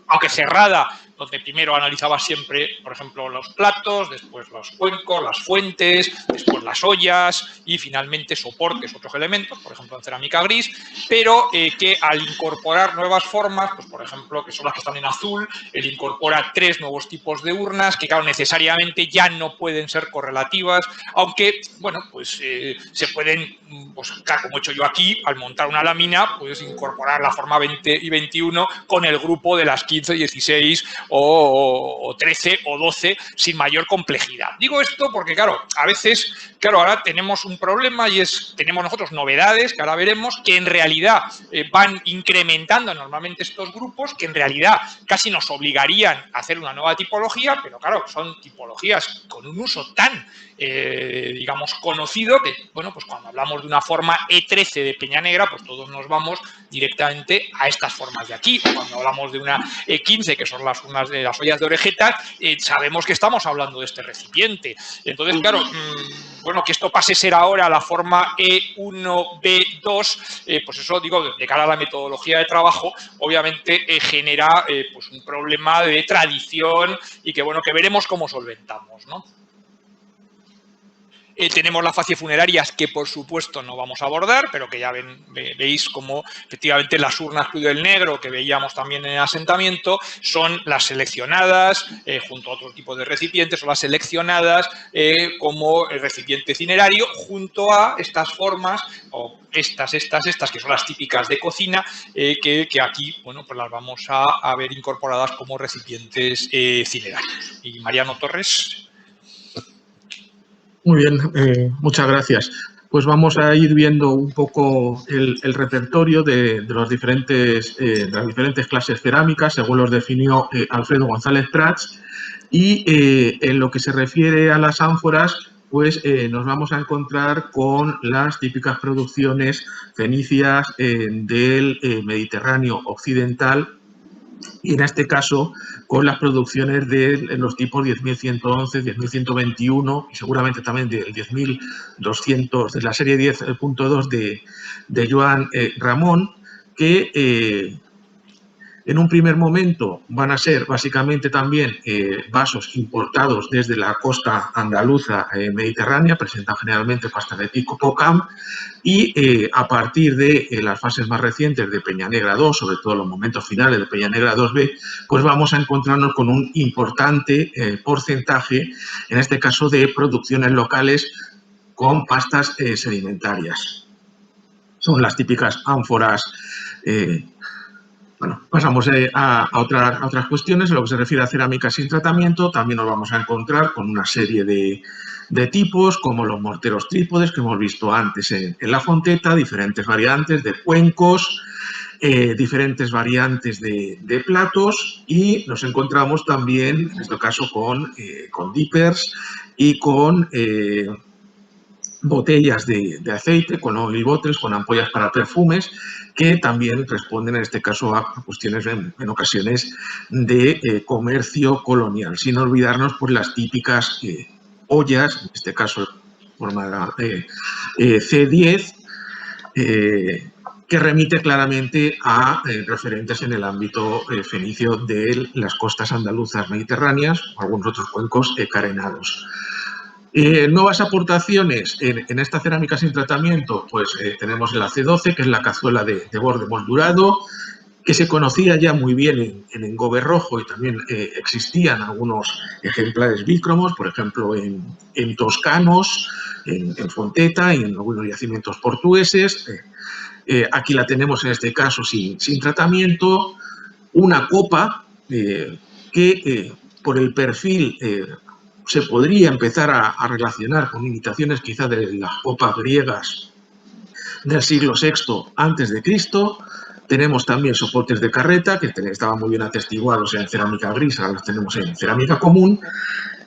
aunque cerrada, donde primero analizaba siempre, por ejemplo, los platos, después los cuencos, las fuentes, después las ollas y finalmente soportes, otros elementos, por ejemplo en cerámica gris, pero que al incorporar nuevas formas, pues por ejemplo, que son las que están en azul, él incorpora 3 nuevos tipos de urnas que, claro, necesariamente ya no pueden ser correlativas, aunque, bueno, pues se pueden, pues claro, como he hecho yo aquí, al montar una lámina, puedes incorporar la forma 20 y 21 con el grupo de las 15, 16 o 13 o 12 sin mayor complejidad. Digo esto porque, claro, a veces, claro, ahora tenemos un problema y es, tenemos nosotros novedades que ahora veremos que en realidad van incrementando normalmente estos grupos, que en realidad casi nos obligarían a hacer una nueva tipología, pero claro, son tipologías con un uso tan digamos, conocido, que, bueno, pues cuando hablamos de una forma E13 de Peña Negra, pues todos nos vamos directamente a estas formas de aquí. Cuando hablamos de una E15, que son las urnas de las ollas de orejetas, sabemos que estamos hablando de este recipiente. Entonces, claro, bueno, que esto pase a ser ahora la forma E1B2, pues eso, digo, de cara a la metodología de trabajo, obviamente genera pues un problema de tradición y que, bueno, que veremos cómo solventamos, ¿no? Tenemos las facies funerarias que, por supuesto, no vamos a abordar, pero que ya veis como efectivamente las urnas del negro que veíamos también en el asentamiento son las seleccionadas, junto a otro tipo de recipientes, son las seleccionadas como el recipiente cinerario, junto a estas formas, o estas, que son las típicas de cocina, que aquí, bueno, pues las vamos a ver incorporadas como recipientes cinerarios. Y Mariano Torres. Muy bien, muchas gracias. Pues vamos a ir viendo un poco el repertorio de las diferentes clases cerámicas, según los definió Alfredo González Prats. Y en lo que se refiere a las ánforas, pues nos vamos a encontrar con las típicas producciones fenicias del Mediterráneo occidental, y en este caso con las producciones de los tipos 10.111, 10.121 y seguramente también del 10.200, de la serie 10.2 de Joan Ramón, que en un primer momento van a ser básicamente también vasos importados desde la costa andaluza mediterránea, presentan generalmente pasta de pico Pocam, y a partir de las fases más recientes de Peña Negra 2, sobre todo los momentos finales de Peña Negra 2B, pues vamos a encontrarnos con un importante porcentaje, en este caso de producciones locales con pastas sedimentarias. Son las típicas ánforas. Bueno, pasamos a otras cuestiones. En lo que se refiere a cerámica sin tratamiento, también nos vamos a encontrar con una serie de tipos, como los morteros trípodes que hemos visto antes en la fonteta, diferentes variantes de cuencos, diferentes variantes de platos, y nos encontramos también, en este caso, con dippers y con botellas de aceite, con oil bottles, con ampollas para perfumes, que también responden en este caso a cuestiones en ocasiones de comercio colonial, sin olvidarnos pues las típicas ollas, en este caso forma C10, que remite claramente a referentes en el ámbito fenicio de las costas andaluzas mediterráneas, o algunos otros cuencos carenados. Nuevas aportaciones en esta cerámica sin tratamiento, pues tenemos la C12, que es la cazuela de borde moldurado, que se conocía ya muy bien en Gobe Rojo, y también existían algunos ejemplares bícromos, por ejemplo en Toscanos, en Fonteta y en algunos yacimientos portugueses. Aquí la tenemos en este caso sin tratamiento. Una copa que por el perfil se podría empezar a relacionar con imitaciones quizá de las copas griegas del siglo VI a.C. Tenemos también soportes de carreta, que estaban muy bien atestiguados en cerámica gris, ahora los tenemos en cerámica común.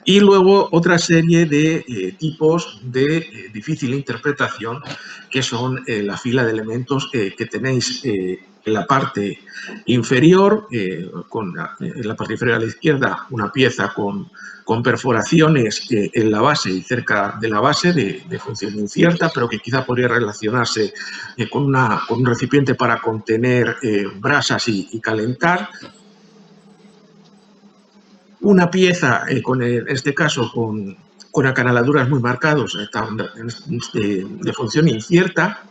Y luego otra serie de tipos de difícil interpretación, que son la fila de elementos que tenéis en la parte inferior, en la parte inferior a la izquierda, una pieza con perforaciones en la base y cerca de la base de función incierta, pero que quizá podría relacionarse con un recipiente para contener brasas y calentar. Una pieza, en este caso, con acanaladuras muy marcados, de función incierta,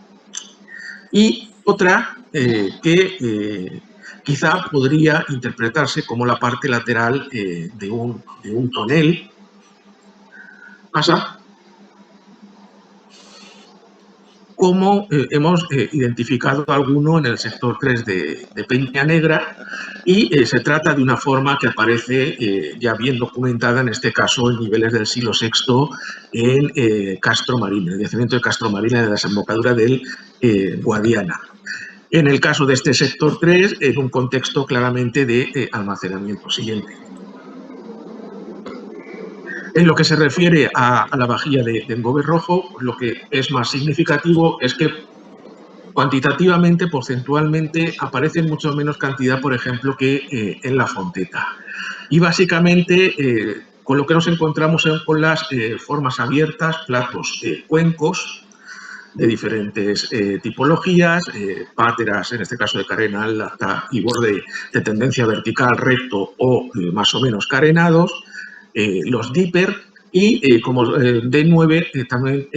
y otra que quizá podría interpretarse como la parte lateral de un tonel. ¿Pasa? Como hemos identificado alguno en el sector 3 de Peña Negra, y se trata de una forma que aparece ya bien documentada, en este caso en niveles del siglo VI en Castro Marín, el yacimiento de Castro Marín, en la desembocadura del Guadiana. En el caso de este sector 3, en un contexto claramente de almacenamiento. Siguiente. En lo que se refiere a la vajilla de engobe rojo, lo que es más significativo es que cuantitativamente, porcentualmente, aparece en mucho menos cantidad, por ejemplo, que en la fonteta. Y básicamente, con lo que nos encontramos con las formas abiertas, platos cuencos de diferentes tipologías, páteras, en este caso de carena alta y borde de tendencia vertical, recto o más o menos carenados, los dipper, y como D9 también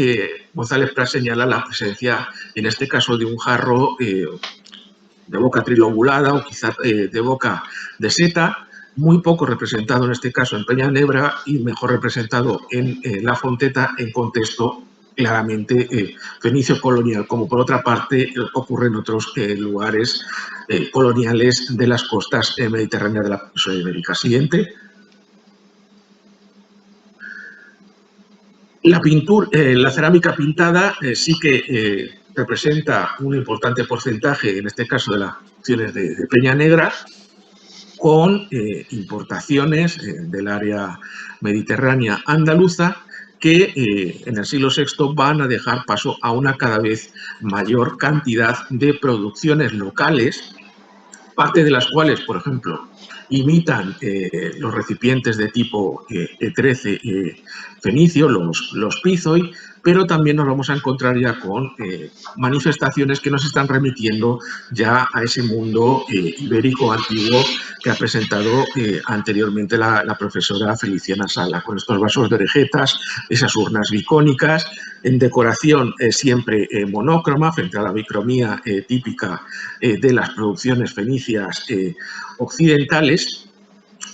González Prat señala la presencia, en este caso, de un jarro de boca trilobulada o quizá de boca de seta, muy poco representado en este caso en Peña Negra y mejor representado en la fonteta, en contexto claramente fenicio colonial, como por otra parte ocurre en otros lugares coloniales de las costas mediterráneas de la península ibérica. Siguiente. La cerámica pintada sí que representa un importante porcentaje, en este caso de las opciones de Peña Negra, con importaciones del área mediterránea andaluza, que en el siglo VI van a dejar paso a una cada vez mayor cantidad de producciones locales, parte de las cuales, por ejemplo, imitan los recipientes de tipo E13 fenicio, los pizoi, pero también nos vamos a encontrar ya con manifestaciones que nos están remitiendo ya a ese mundo ibérico antiguo que ha presentado anteriormente la profesora Feliciana Sala, con estos vasos de orejetas, esas urnas bicónicas, en decoración siempre monócroma, frente a la bicromía típica de las producciones fenicias occidentales,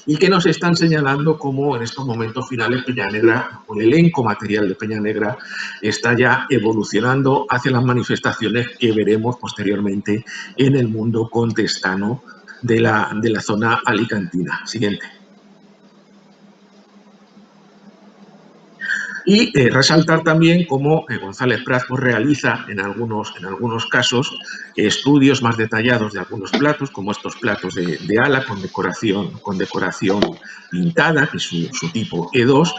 y que nos están señalando cómo en estos momentos finales Peña Negra, o el elenco material de Peña Negra, está ya evolucionando hacia las manifestaciones que veremos posteriormente en el mundo contestano de la zona alicantina. Siguiente. Y resaltar también cómo González Prat realiza en algunos casos estudios más detallados de algunos platos, como estos platos de ala con decoración pintada, que es su tipo E2,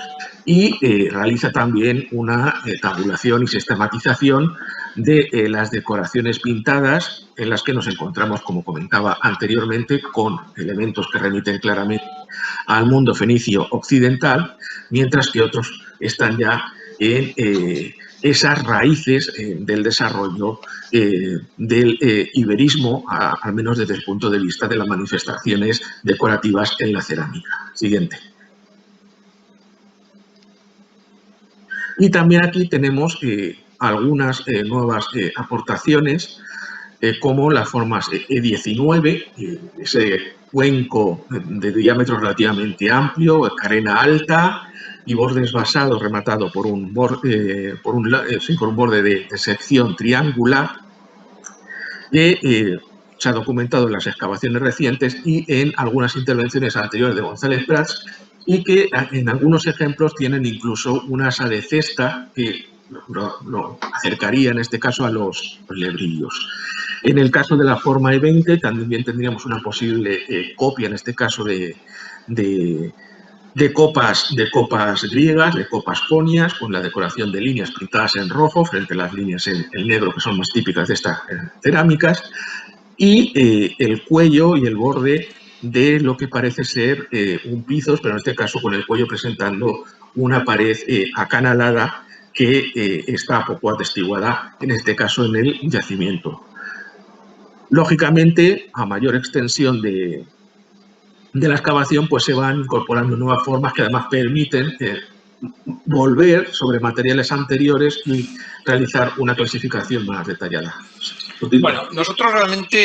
y realiza también una tabulación y sistematización de las decoraciones pintadas, en las que nos encontramos, como comentaba anteriormente, con elementos que remiten claramente al mundo fenicio occidental, mientras que otros están ya en esas raíces del desarrollo del iberismo, al menos desde el punto de vista de las manifestaciones decorativas en la cerámica. Siguiente. Y también aquí tenemos algunas nuevas aportaciones, como las formas E19, ese cuenco de diámetro relativamente amplio, carena alta y bordes basados rematado por un borde de sección triangular, que se ha documentado en las excavaciones recientes y en algunas intervenciones anteriores de González Prat, y que en algunos ejemplos tienen incluso una asa de cesta que lo acercaría en este caso a los lebrillos. En el caso de la forma E20 también tendríamos una posible copia, en este caso de de copas griegas, de copas jonias, con la decoración de líneas pintadas en rojo frente a las líneas en negro, que son más típicas de estas cerámicas, y el cuello y el borde de lo que parece ser un pizos, pero en este caso con el cuello presentando una pared acanalada que está poco atestiguada, en este caso en el yacimiento. Lógicamente, a mayor extensión de la excavación, pues se van incorporando nuevas formas que además permiten volver sobre materiales anteriores y realizar una clasificación más detallada. Bueno, nosotros realmente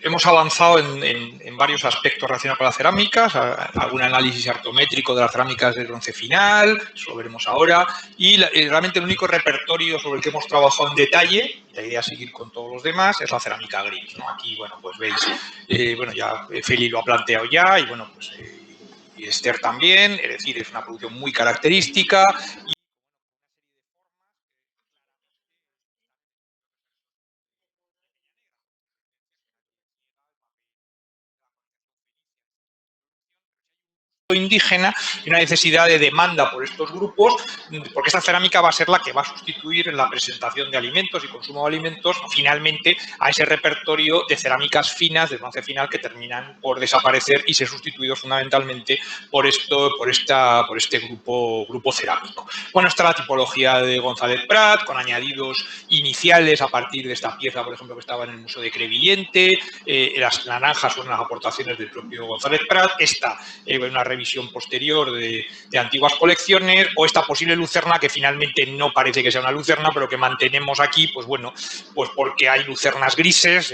hemos avanzado en varios aspectos relacionados con las cerámicas, algún análisis artométrico de las cerámicas del bronce final, eso lo veremos ahora, y realmente el único repertorio sobre el que hemos trabajado en detalle, la idea es seguir con todos los demás, es la cerámica gris, ¿no? Aquí, bueno, pues veis, bueno, ya Feli lo ha planteado ya, y bueno, pues y Esther también, es decir, es una producción muy característica. Indígena y una necesidad de demanda por estos grupos, porque esta cerámica va a ser la que va a sustituir en la presentación de alimentos y consumo de alimentos finalmente a ese repertorio de cerámicas finas, de bronce final, que terminan por desaparecer y ser sustituidos fundamentalmente por este grupo cerámico. Bueno, está la tipología de González Prat, con añadidos iniciales a partir de esta pieza, por ejemplo, que estaba en el Museo de Crevillente, las naranjas son las aportaciones del propio González Prat, esta una revisión posterior de antiguas colecciones, o esta posible lucerna que finalmente no parece que sea una lucerna, pero que mantenemos aquí, pues bueno, pues porque hay lucernas grises,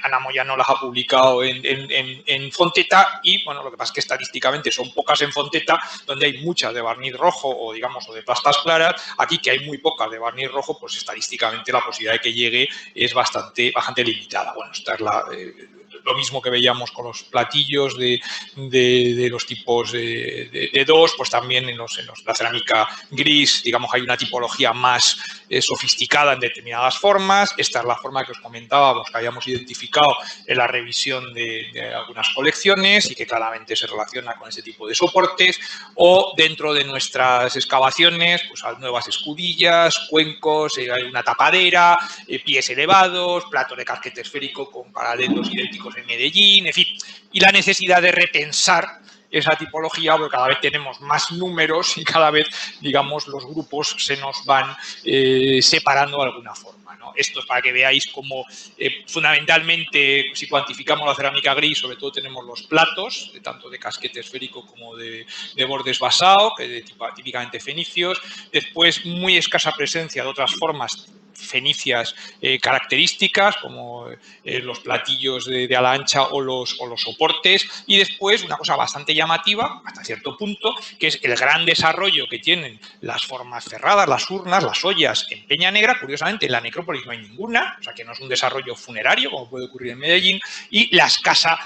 Ana Moyano las ha publicado en Fonteta, y bueno, lo que pasa es que estadísticamente son pocas en Fonteta, donde hay muchas de barniz rojo o digamos o de pastas claras. Aquí, que hay muy pocas de barniz rojo, pues estadísticamente la posibilidad de que llegue es bastante limitada. Bueno, esta es lo mismo que veíamos con los platillos de los tipos de dos, pues también en la cerámica gris, digamos, hay una tipología más sofisticada en determinadas formas. Esta es la forma que os comentábamos, que habíamos identificado en la revisión de algunas colecciones y que claramente se relaciona con ese tipo de soportes, o dentro de nuestras excavaciones, pues hay nuevas escudillas, cuencos, hay una tapadera, pies elevados, plato de casquete esférico con paralelos idénticos en Medellín, en fin, y la necesidad de repensar esa tipología, porque cada vez tenemos más números y cada vez, digamos, los grupos se nos van separando de alguna forma, ¿no? Esto es para que veáis cómo fundamentalmente, si cuantificamos la cerámica gris, sobre todo tenemos los platos, tanto de casquete esférico como de bordes basao, típicamente fenicios. Después, muy escasa presencia de otras formas fenicias características, como los platillos de ala ancha o los soportes. Y después, una cosa bastante llamativa, hasta cierto punto, que es el gran desarrollo que tienen las formas cerradas, las urnas, las ollas en Peña Negra. Curiosamente, en la necrópolis no hay ninguna, o sea que no es un desarrollo funerario, como puede ocurrir en Medellín, y la escasa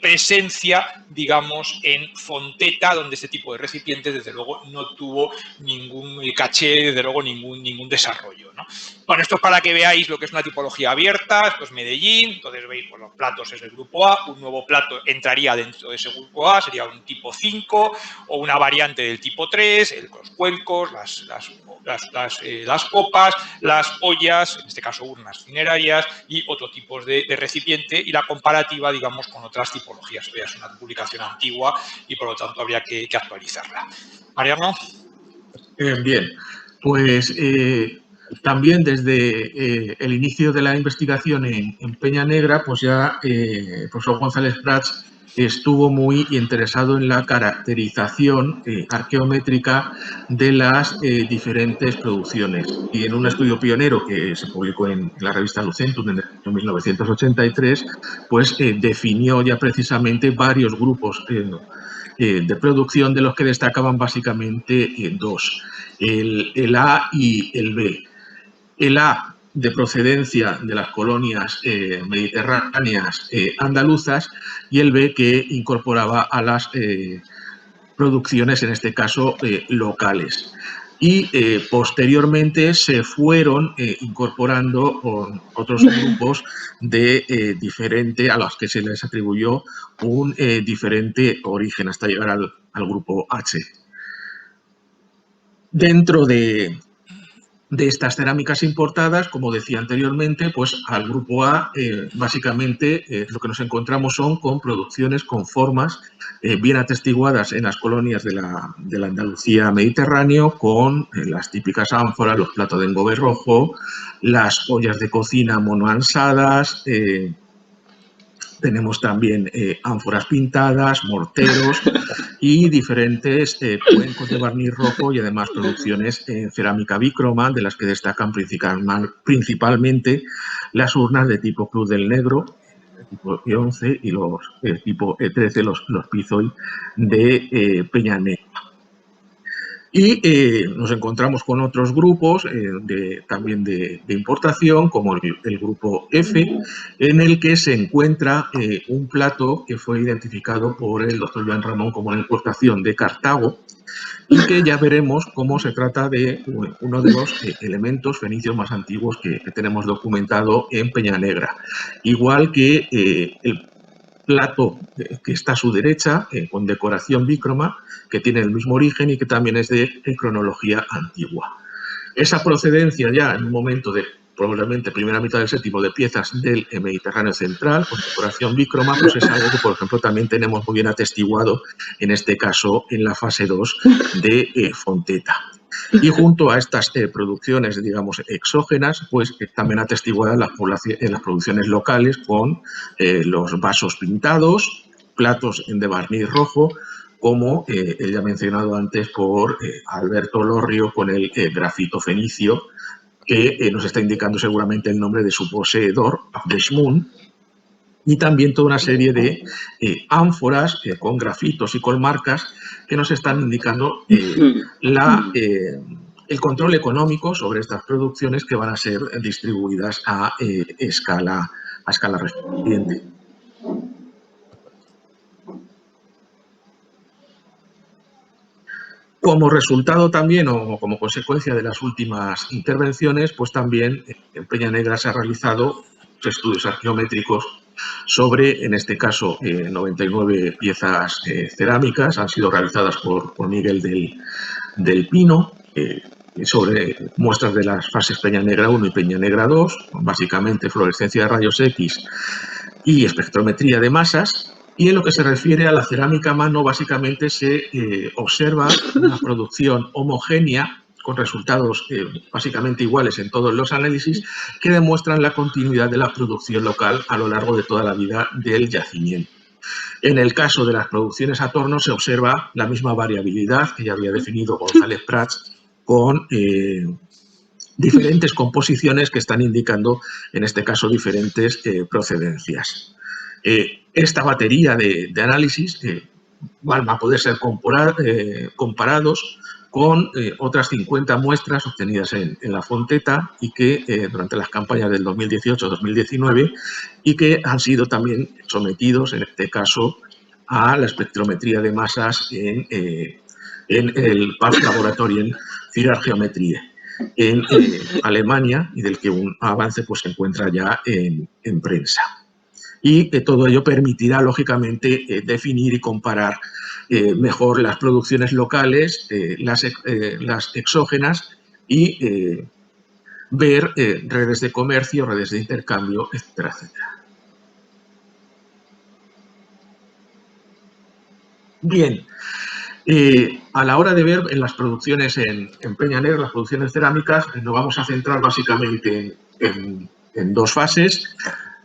presencia, digamos, en Fonteta, donde este tipo de recipientes, desde luego, no tuvo ningún caché, desde luego, ningún desarrollo, ¿no? Bueno, esto es para que veáis lo que es una tipología abierta. Esto es Medellín, entonces veis, pues los platos es del grupo A, un nuevo plato entraría dentro de ese grupo A, sería un tipo 5 o una variante del tipo 3, los cuencos, las copas, las ollas, en este caso urnas funerarias, y otro tipo de recipiente, y la comparativa, digamos, con otras tipologías. Esto ya es una publicación antigua y por lo tanto habría que actualizarla. Mariano. Bien, pues también desde el inicio de la investigación en Peña Negra, pues ya el profesor González Prats estuvo muy interesado en la caracterización arqueométrica de las diferentes producciones. Y en un estudio pionero que se publicó en la revista Lucentum en el año 1983, pues definió ya precisamente varios grupos de producción, de los que destacaban básicamente dos, el A y el B. El A, de procedencia de las colonias mediterráneas andaluzas, y el B, que incorporaba a las producciones, en este caso, locales. y posteriormente se fueron incorporando con otros grupos de a los que se les atribuyó un diferente origen hasta llegar al grupo H. Dentro de estas cerámicas importadas, como decía anteriormente, pues al grupo A básicamente lo que nos encontramos son con producciones con formas bien atestiguadas en las colonias de la Andalucía mediterráneo, con las típicas ánforas, los platos de engobe rojo, las ollas de cocina monoansadas, tenemos también ánforas pintadas, morteros y diferentes cuencos de barniz rojo y además producciones en cerámica bícroma, de las que destacan principalmente las urnas de tipo Cruz del Negro, tipo E11 y los tipo E13, los Pizoy de Peña Negra. Y nos encontramos con otros grupos también de importación, como el grupo F, en el que se encuentra un plato que fue identificado por el doctor Joan Ramón como una importación de Cartago, y que ya veremos cómo se trata de uno de los elementos fenicios más antiguos que tenemos documentado en Peña Negra. Igual que el plato que está a su derecha, con decoración bícroma, que tiene el mismo origen y que también es de cronología antigua. Esa procedencia ya en un momento de probablemente primera mitad del séptimo de piezas del Mediterráneo central, con decoración bícroma, pues es algo que, por ejemplo, también tenemos muy bien atestiguado, en este caso, en la fase 2 de Fonteta. Y junto a estas producciones, digamos, exógenas, pues también atestiguadas en las producciones locales con los vasos pintados, platos de barniz rojo, como el ya mencionado antes por Alberto Lorrio con el grafito fenicio, que nos está indicando seguramente el nombre de su poseedor, Abdeshmun, y también toda una serie de ánforas con grafitos y con marcas que nos están indicando el control económico sobre estas producciones que van a ser distribuidas a escala reciente. Como resultado también, o como consecuencia de las últimas intervenciones, pues también en Peña Negra se han realizado estudios arqueométricos sobre, en este caso, 99 piezas cerámicas, han sido realizadas por Miguel del Pino, sobre muestras de las fases Peña Negra 1 y Peña Negra 2, básicamente fluorescencia de rayos X y espectrometría de masas. Y en lo que se refiere a la cerámica a mano, básicamente se observa una producción homogénea con resultados básicamente iguales en todos los análisis, que demuestran la continuidad de la producción local a lo largo de toda la vida del yacimiento. En el caso de las producciones a torno se observa la misma variabilidad que ya había definido González Prats, con diferentes composiciones que están indicando, en este caso, diferentes procedencias. Esta batería de análisis van a poder ser comparados con otras 50 muestras obtenidas en la Fonteta y que durante las campañas del 2018-2019 y que han sido también sometidos, en este caso, a la espectrometría de masas en el PAF Laboratorien für Archäometrie en Alemania, y del que un avance pues, se encuentra ya en prensa. Y todo ello permitirá, lógicamente, definir y comparar mejor las producciones locales, las exógenas y ver redes de comercio, redes de intercambio, etcétera, etcétera. Bien, a la hora de ver en las producciones en Peña Negra, las producciones cerámicas, nos vamos a centrar básicamente en dos fases.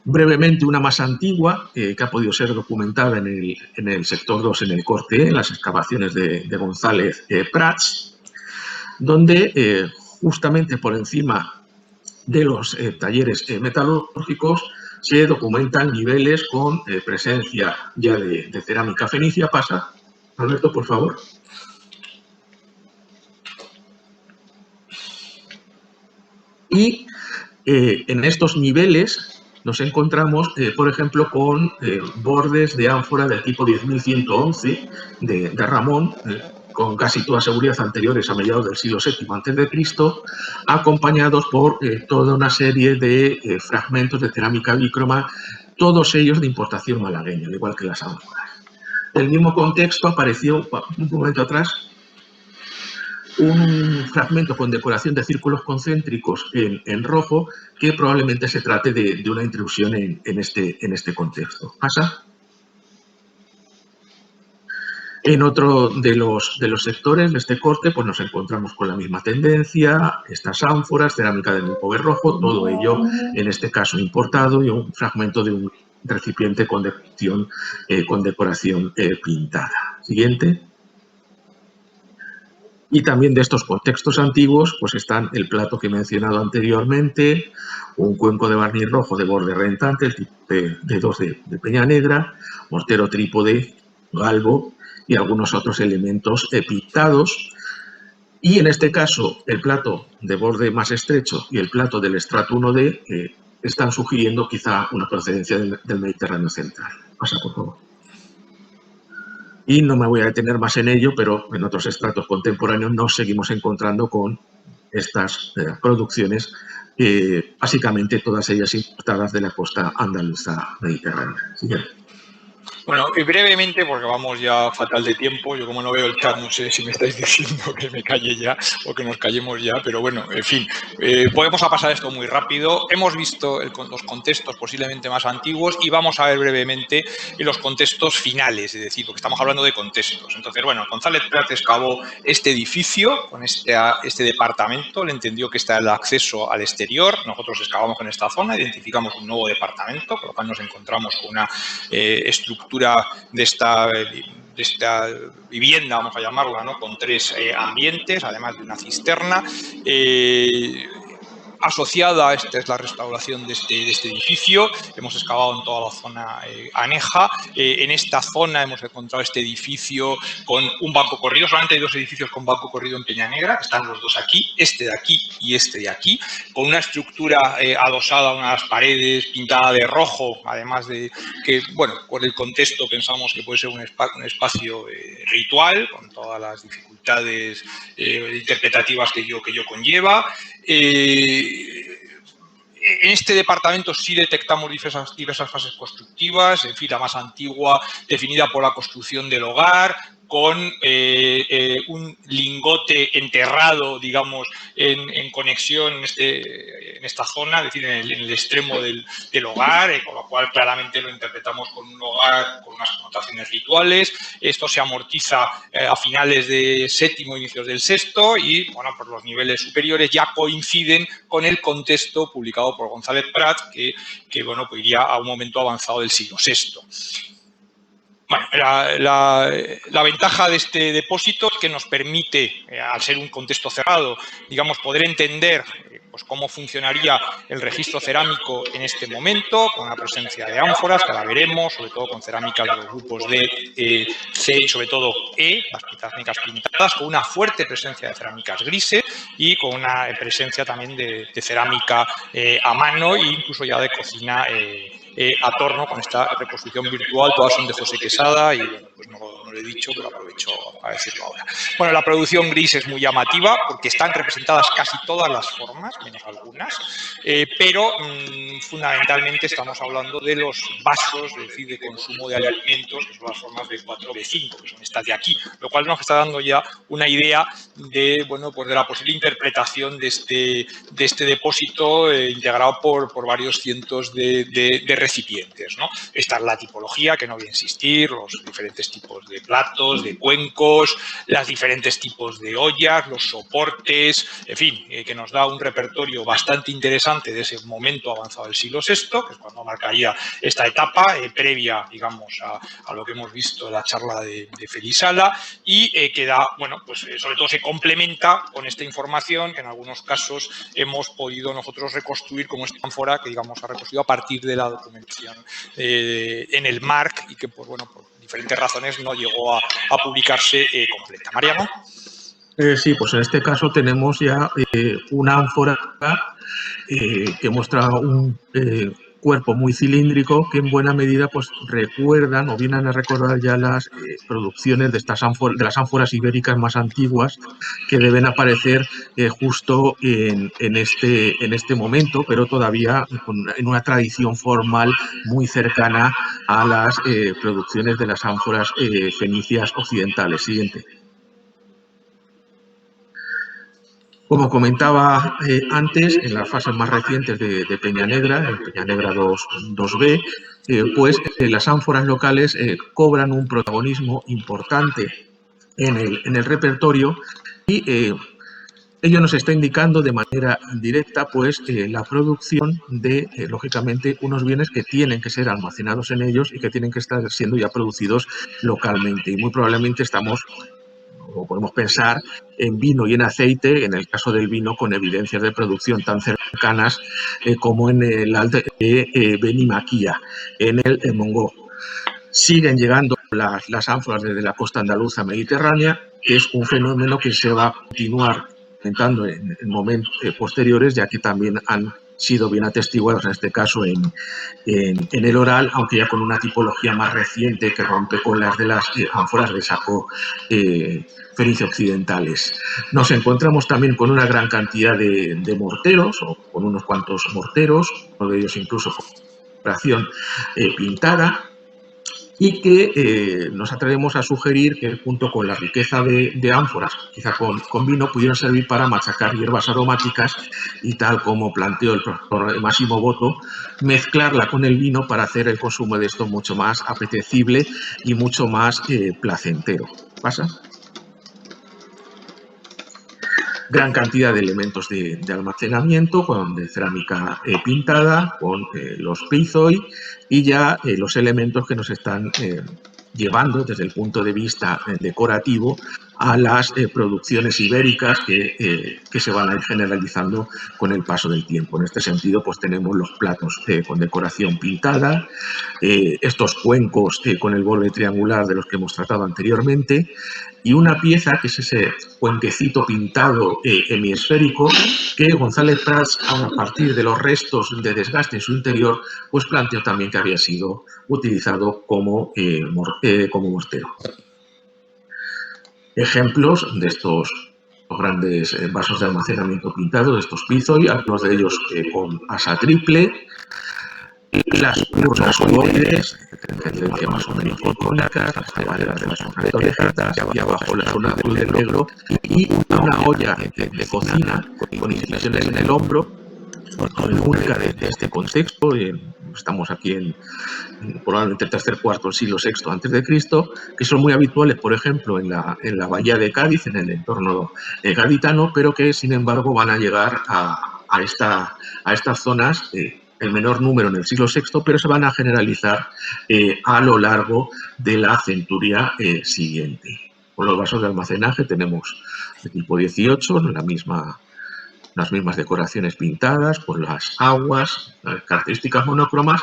Brevemente, una más antigua, que ha podido ser documentada en el sector 2, en el corte E, en las excavaciones de González Prats, donde justamente por encima de los talleres metalúrgicos se documentan niveles con presencia ya de cerámica fenicia. Pasa, Alberto, por favor. Y en estos niveles nos encontramos, por ejemplo, con bordes de ánfora del tipo 10.111 de Ramón, con casi toda seguridad anteriores a mediados del siglo VII a.C., acompañados por toda una serie de fragmentos de cerámica bícroma, todos ellos de importación malagueña, al igual que las ánforas. En el mismo contexto apareció, un momento atrás, un fragmento con decoración de círculos concéntricos en rojo, que probablemente se trate de una intrusión en este contexto. ¿Pasa? En otro de los sectores de este corte, pues nos encontramos con la misma tendencia, estas ánforas, cerámica del mismo rojo, todo ello, en este caso importado, y un fragmento de un recipiente con decoración pintada. Siguiente. Y también de estos contextos antiguos, pues están el plato que he mencionado anteriormente, un cuenco de barniz rojo de borde rentante, el tipo de 2 de Peña Negra, mortero trípode, galvo y algunos otros elementos pintados. Y en este caso, el plato de borde más estrecho y el plato del estrato 1D están sugiriendo quizá una procedencia del Mediterráneo central. Pasa, por favor. Y no me voy a detener más en ello, pero en otros estratos contemporáneos nos seguimos encontrando con estas producciones, básicamente todas ellas importadas de la costa andaluza mediterránea. Siguiente. Bueno, y brevemente, porque vamos ya fatal de tiempo, yo como no veo el chat, no sé si me estáis diciendo que me calle ya o que nos callemos ya, pero bueno, en fin, podemos pasar esto muy rápido. Hemos visto los contextos posiblemente más antiguos y vamos a ver brevemente los contextos finales, es decir, porque estamos hablando de contextos. Entonces, bueno, González Prat excavó este edificio con este departamento, le entendió que está el acceso al exterior, nosotros excavamos en esta zona, identificamos un nuevo departamento, con lo cual nos encontramos con una estructura de esta vivienda, vamos a llamarla, ¿no? Con 3 ambientes, además de una cisterna. Asociada, esta es la restauración de este edificio, hemos excavado en toda la zona aneja. En esta zona hemos encontrado este edificio con un banco corrido, solamente hay 2 edificios con banco corrido en Peña Negra, están los 2 aquí, este de aquí y este de aquí, con una estructura adosada a unas paredes pintada de rojo, además de que, bueno, por el contexto pensamos que puede ser un espacio ritual, con todas las dificultades interpretativas que ello conlleva. En este departamento sí detectamos diversas fases constructivas, en fin, la más antigua definida por la construcción del hogar, con un lingote enterrado, digamos, en conexión en esta zona, es decir, en el extremo del hogar, con lo cual claramente lo interpretamos con un hogar con unas connotaciones rituales. Esto se amortiza a finales del VII, inicios del VI, y bueno, por los niveles superiores ya coinciden con el contexto publicado por González Prat, que bueno, pues iría a un momento avanzado del siglo VI. Bueno, la ventaja de este depósito es que nos permite, al ser un contexto cerrado, digamos, poder entender pues cómo funcionaría el registro cerámico en este momento, con la presencia de ánforas, que la veremos, sobre todo con cerámicas de los grupos D, C y sobre todo E, las cerámicas pintadas, con una fuerte presencia de cerámicas grises y con una presencia también de cerámica a mano e incluso ya de cocina a torno, con esta reconstrucción virtual. Todas son de José Quesada y bueno, pues no lo he dicho, pero aprovecho a decirlo ahora. Bueno, la producción gris es muy llamativa porque están representadas casi todas las formas, menos algunas, pero fundamentalmente estamos hablando de los vasos, es decir, de consumo de alimentos, que son las formas de 4B5, que son estas de aquí, lo cual nos está dando ya una idea de, bueno, pues de la posible interpretación de este depósito integrado por varios cientos de recipientes, ¿no? Esta es la tipología, que no voy a insistir, los diferentes tipos de platos, de cuencos, los diferentes tipos de ollas, los soportes, en fin, que nos da un repertorio bastante interesante de ese momento avanzado del siglo VI, que es cuando marcaría esta etapa previa, digamos, a lo que hemos visto en la charla de Félix Sala, y que da, bueno, pues sobre todo se complementa con esta información que en algunos casos hemos podido nosotros reconstruir como esta ánfora que, digamos, ha reconstruido a partir de la documentación en el MARC y que, pues, bueno, por diferentes razones no llegó a publicarse completa. Mariano. Sí, pues en este caso tenemos ya una ánfora que muestra un cuerpo muy cilíndrico que en buena medida pues recuerdan o vienen a recordar ya las producciones de las ánforas ibéricas más antiguas que deben aparecer justo en este momento, pero todavía en una tradición formal muy cercana a las producciones de las ánforas fenicias occidentales. Siguiente. Como comentaba antes, en las fases más recientes de Peña Negra, en Peña Negra 2B, pues las ánforas locales cobran un protagonismo importante en el repertorio y ello nos está indicando de manera indirecta pues la producción de, lógicamente, unos bienes que tienen que ser almacenados en ellos y que tienen que estar siendo ya producidos localmente. Y muy probablemente o podemos pensar en vino y en aceite, en el caso del vino con evidencias de producción tan cercanas como en el Alto de Benimaquia, en el Mongó. Siguen llegando las ánforas desde la costa andaluza mediterránea, que es un fenómeno que se va a continuar aumentando en momentos posteriores, ya que también han sido bien atestiguados, en este caso en el oral, aunque ya con una tipología más reciente que rompe con las de las ánforas de saco fenicio occidentales. Nos encontramos también con una gran cantidad de morteros, o con unos cuantos morteros, uno de ellos incluso con decoración pintada, y que nos atrevemos a sugerir que junto con la riqueza de ánforas, quizá con vino, pudieron servir para machacar hierbas aromáticas y, tal como planteó el profesor Massimo Botto, mezclarla con el vino para hacer el consumo de esto mucho más apetecible y mucho más placentero. ¿Pasa? Gran cantidad de elementos de almacenamiento, de cerámica pintada, con los pizoi y ya los elementos que nos están llevando desde el punto de vista decorativo a las producciones ibéricas que se van a ir generalizando con el paso del tiempo. En este sentido, pues tenemos los platos con decoración pintada, estos cuencos con el borde triangular de los que hemos tratado anteriormente, y una pieza que es ese cuenquecito pintado hemisférico que González Prats, a partir de los restos de desgaste en su interior, pues planteó también que había sido utilizado como mortero. Ejemplos de estos grandes vasos de almacenamiento pintados, de estos pizoi, algunos de ellos con asa triple, las urnas ovoides, de tendencia más o menos folclóricas, las tabaderas de las orejetas, y abajo la zona azul de negro, y una olla de cocina con incisiones en el hombro, única de este contexto. Estamos aquí en probablemente tercer cuarto del siglo VI a.C., que son muy habituales, por ejemplo, en la bahía de Cádiz, en el entorno gaditano, pero que, sin embargo, van a llegar a estas zonas el menor número en el siglo VI, pero se van a generalizar a lo largo de la centuria siguiente. Con los vasos de almacenaje tenemos de tipo 18, las mismas decoraciones pintadas, con las aguas, las características monocromas,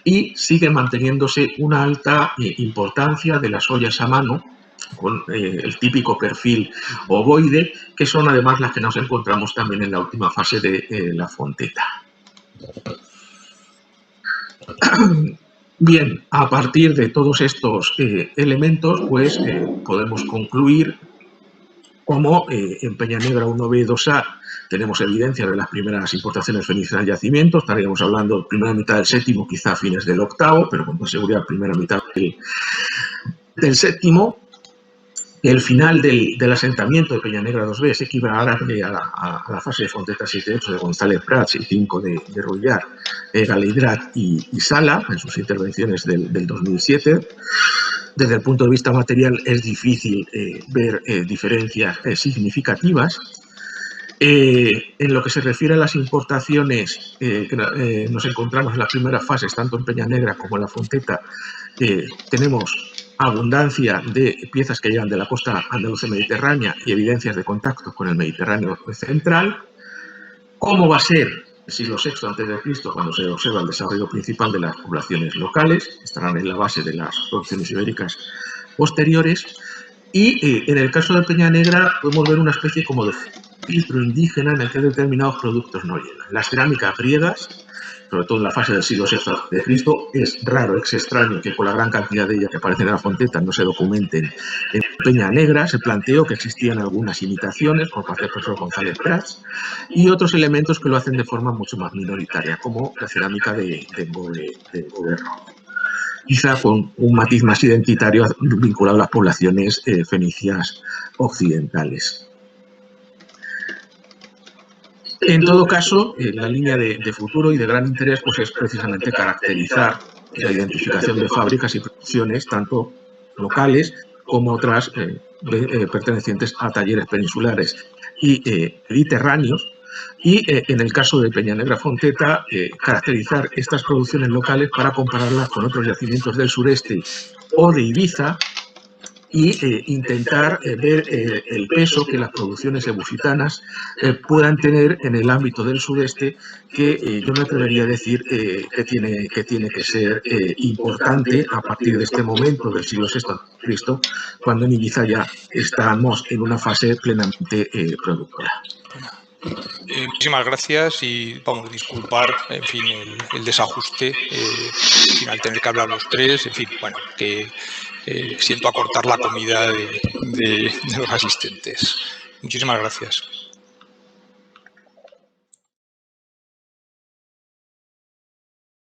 y sigue manteniéndose una alta importancia de las ollas a mano, con el típico perfil ovoide, que son además las que nos encontramos también en la última fase de la fonteta. Bien, a partir de todos estos elementos, pues podemos concluir como en Peña Negra 1B y 2A tenemos evidencia de las primeras importaciones fenicias al yacimiento. Estaríamos hablando de primera mitad del séptimo, quizá fines del octavo, pero con seguridad primera mitad del séptimo. El final del asentamiento de Peña Negra 2B es equivalente a la fase de Fonteta 7-8 de González Prats y 5 de Rullar, Galeidrat y Sala, en sus intervenciones del 2007. Desde el punto de vista material es difícil ver diferencias significativas. En lo que se refiere a las importaciones que nos encontramos en las primeras fases, tanto en Peña Negra como en la Fonteta, tenemos abundancia de piezas que llegan de la costa andaluza mediterránea y evidencias de contacto con el Mediterráneo central. ¿Cómo va a ser el siglo VI a.C. cuando se observa el desarrollo principal de las poblaciones locales? Estarán en la base de las producciones ibéricas posteriores. Y en el caso de Peña Negra podemos ver una especie como de filtro indígena en el que determinados productos no llegan. Las cerámicas griegas sobre todo en la fase del siglo VI de Cristo. Es raro, es extraño que con la gran cantidad de ellas que aparecen en la Fonteta no se documenten. En Peña Negra se planteó que existían algunas imitaciones por parte del profesor González Prats y otros elementos que lo hacen de forma mucho más minoritaria, como la cerámica de Gobierno, quizá con un matiz más identitario vinculado a las poblaciones fenicias occidentales. En todo caso, la línea de futuro y de gran interés pues, es precisamente caracterizar la identificación de fábricas y producciones, tanto locales como otras pertenecientes a talleres peninsulares y mediterráneos. Y en el caso de Peña Negra Fonteta, caracterizar estas producciones locales para compararlas con otros yacimientos del sureste o de Ibiza y intentar ver el peso que las producciones ebusitanas puedan tener en el ámbito del sudeste, que yo me atrevería a decir que tiene que ser importante a partir de este momento del siglo VI a.C., cuando en Ibiza ya estamos en una fase plenamente productora. Muchísimas gracias y vamos a disculpar, en fin, el desajuste, al tener que hablar los tres, en fin, bueno, que siento acortar la comida de los asistentes. Muchísimas gracias.